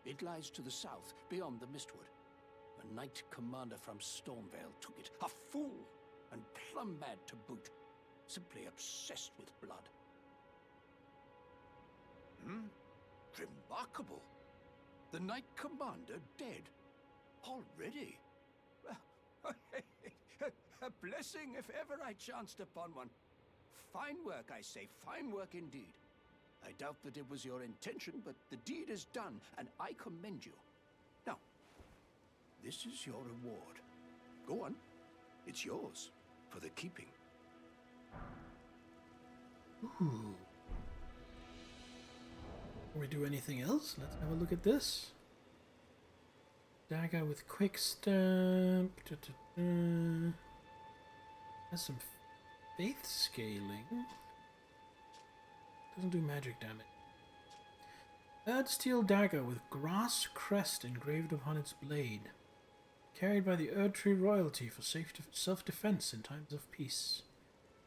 It lies to the south, beyond the Mistwood. A knight commander from Stormvale took it. A fool, and plumb mad to boot. Simply obsessed with blood. Remarkable. The Knight Commander dead. Already? Well, a blessing if ever I chanced upon one. Fine work, I say. Fine work indeed. I doubt that it was your intention, but the deed is done, and I commend you. Now, this is your reward. Go on. It's yours, for the keeping. Ooh. Before we do anything else, let's have a look at this. Dagger with quick stamp. Has some faith scaling. Doesn't do magic damage. Third steel dagger with grass crest engraved upon its blade. Carried by the Erdtree royalty for self-defense in times of peace.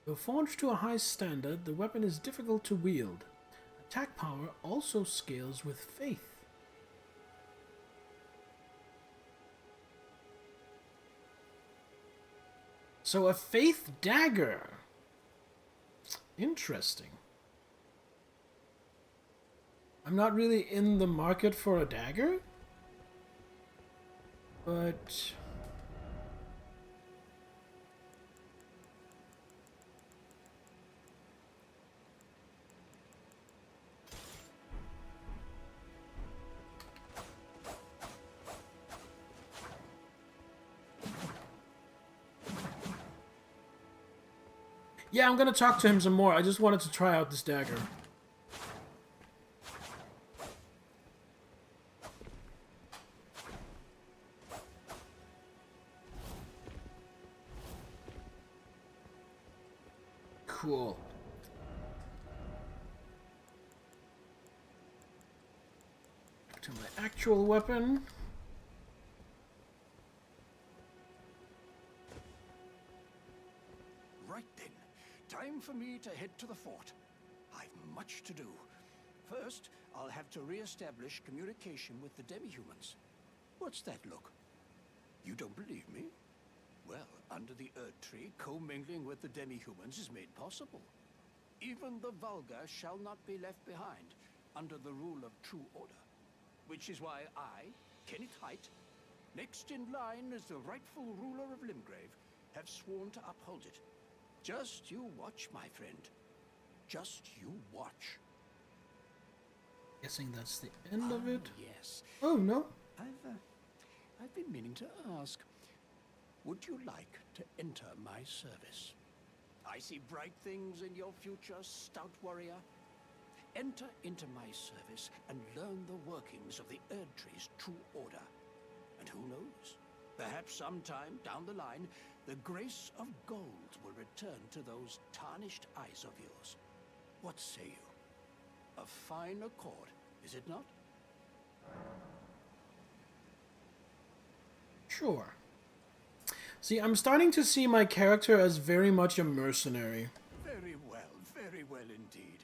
Though forged to a high standard, the weapon is difficult to wield. Attack power also scales with faith. So a faith dagger. Interesting. I'm not really in the market for a dagger, but yeah, I'm gonna talk to him some more. I just wanted to try out this dagger. Cool. Back to my actual weapon. Right then. Time for me to head to the fort. I've much to do. First, I'll have to re-establish communication with the demi-humans. What's that look? You don't believe me? Well, under the Erdtree, commingling with the demi-humans is made possible. Even the vulgar shall not be left behind, under the rule of true order. Which is why I, Kenneth Height, next in line as the rightful ruler of Limgrave, have sworn to uphold it. Just you watch, my friend. Just you watch. Guessing that's the end of it. Yes. Oh, no. I've been meaning to ask. Would you like to enter my service? I see bright things in your future, stout warrior. Enter into my service and learn the workings of the Erdtree's true order. And who knows? Perhaps sometime down the line, the grace of gold will return to those tarnished eyes of yours. What say you? A fine accord, is it not? Sure. See, I'm starting to see my character as very much a mercenary. Very well indeed.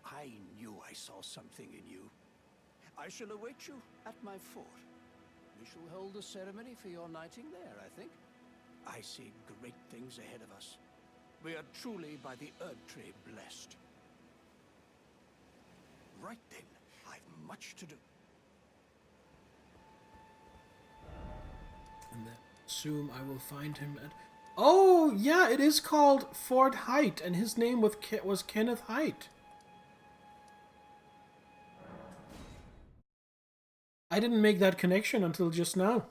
I knew I saw something in you. I shall await you at my fort. We shall hold a ceremony for your knighting there, I think. I see great things ahead of us. We are truly by the Erd Tree blessed. Right then, I've much to do. And then assume I will find him at... Oh, yeah, it is called Fort Height, and his name was Kenneth Height. I didn't make that connection until just now.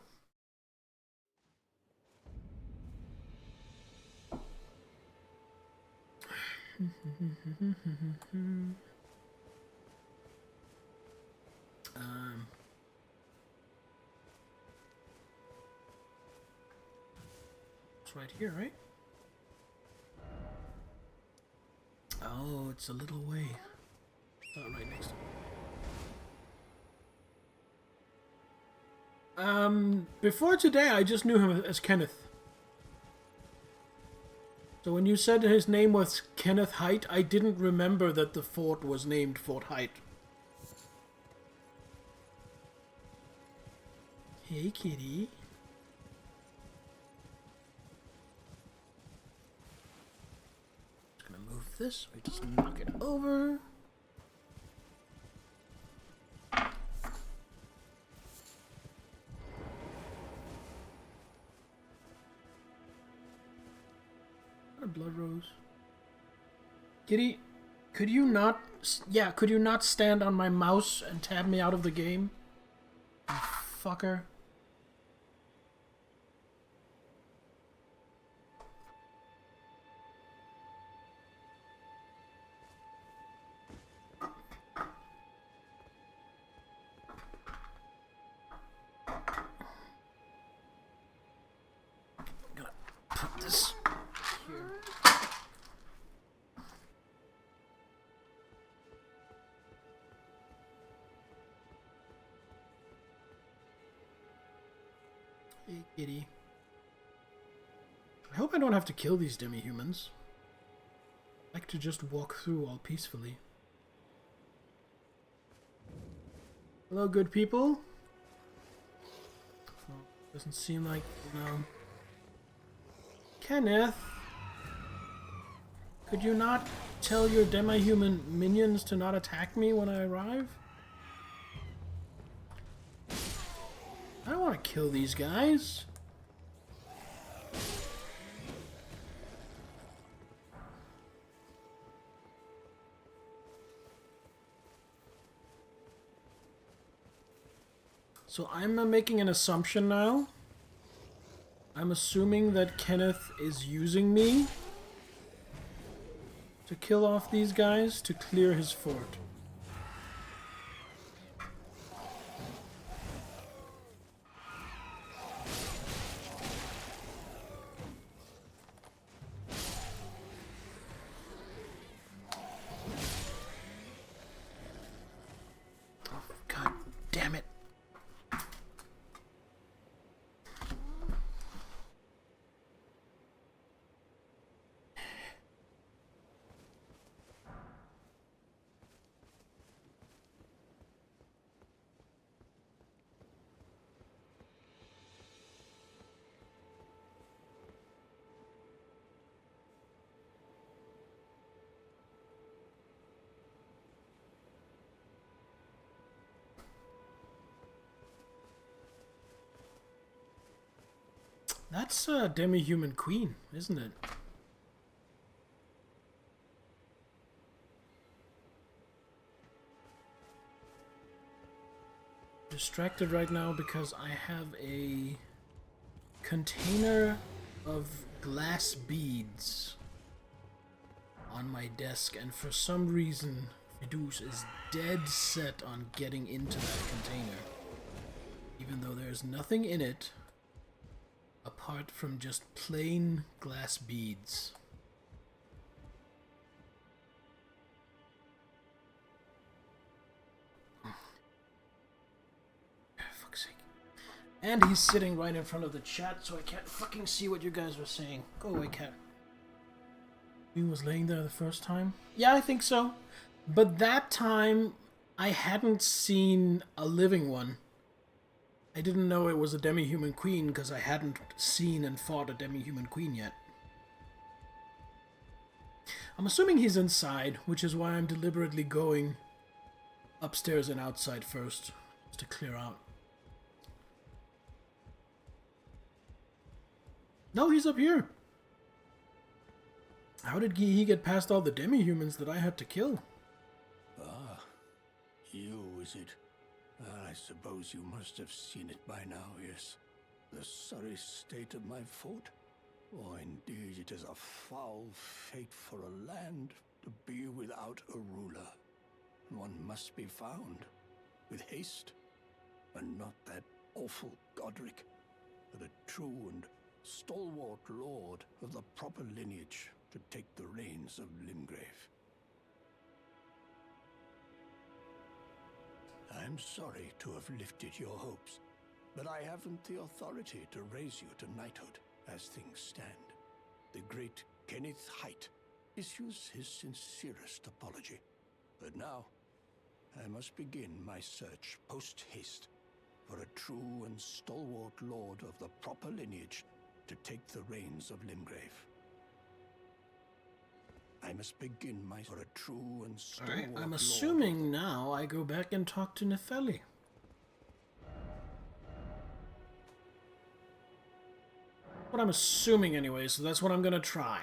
It's right here, right? Oh, it's a little way. Not right next to it. Before today, I just knew him as Kenneth. So when you said his name was Kenneth Height, I didn't remember that the fort was named Fort Height. Hey, kitty. Just gonna move this. We just knock it over. A blood rose. Kitty, could you not... Yeah, could you not stand on my mouse and tab me out of the game? You fucker. I'm gonna put this here. Hey, kitty. I hope I don't have to kill these demi-humans. I like to just walk through all peacefully. Hello, good people. Oh, doesn't seem like, you know... Kenneth! Could you not tell your demi-human minions to not attack me when I arrive? I don't want to kill these guys. So I'm making an assumption now. I'm assuming that Kenneth is using me to kill off these guys to clear his fort. God damn it. That's a demi-human queen, isn't it? Distracted right now because I have a container of glass beads on my desk, and for some reason Fidus is dead set on getting into that container, even though there's nothing in it apart from just plain glass beads. For fuck's sake. And he's sitting right in front of the chat, so I can't fucking see what you guys are saying. Go away, cat. He was laying there the first time? Yeah, I think so. But that time, I hadn't seen a living one. I didn't know it was a demi-human queen because I hadn't seen and fought a demi-human queen yet. I'm assuming he's inside, which is why I'm deliberately going upstairs and outside first, just to clear out. No, he's up here. How did he get past all the demi-humans that I had to kill? Ah, you, is it? I suppose you must have seen it by now, yes. The sorry state of my fort? Oh, indeed, it is a foul fate for a land to be without a ruler. One must be found, with haste, and not that awful Godric, but a true and stalwart lord of the proper lineage to take the reins of Limgrave. I'm sorry to have lifted your hopes, but I haven't the authority to raise you to knighthood as things stand. The great Kenneth Height issues his sincerest apology. But now, I must begin my search post-haste for a true and stalwart lord of the proper lineage to take the reins of Limgrave. I must begin my for a true and stalwart Alright, I'm assuming now I go back and talk to Nefeli. What I'm assuming anyway, so that's what I'm gonna try.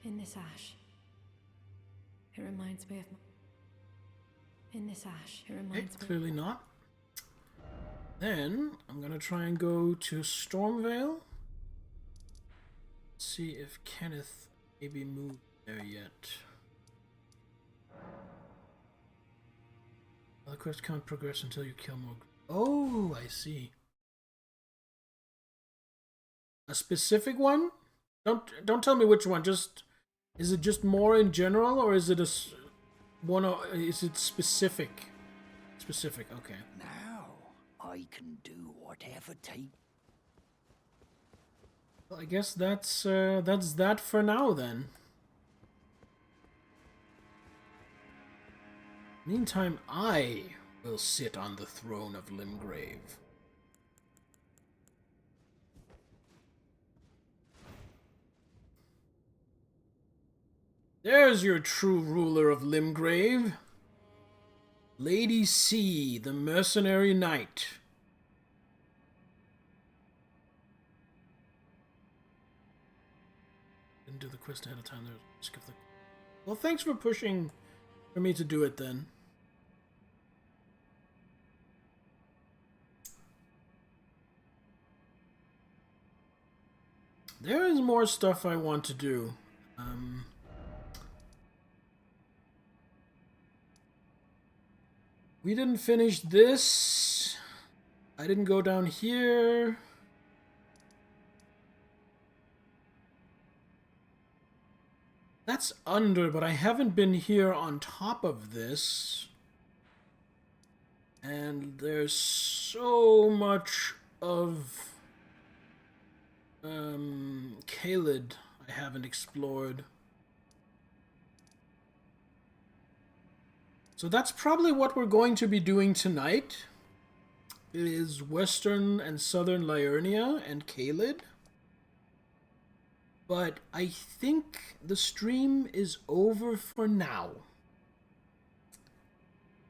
In this ash, it reminds me of... In this ash, it reminds me... Clearly not. Then, I'm gonna try and go to Stormvale. See if Kenneth maybe moved there yet. The quest can't progress until you kill more... Oh, I see. A specific one? Don't tell me which one, just... Is it just more in general, or is it a... One, is it specific? Specific, okay. Now, I can do whatever take. Well, I guess that's that for now, then. Meantime, I will sit on the throne of Limgrave. There's your true ruler of Limgrave. Lady C, the mercenary knight. Didn't do the quest ahead of time. There's a risk of the... Well, thanks for pushing for me to do it then. There is more stuff I want to do. We didn't finish this. I didn't go down here. That's under, but I haven't been here on top of this. And there's so much of Caelid I haven't explored. So that's probably what we're going to be doing tonight. It is Western and Southern Liurnia and Caelid. But I think the stream is over for now.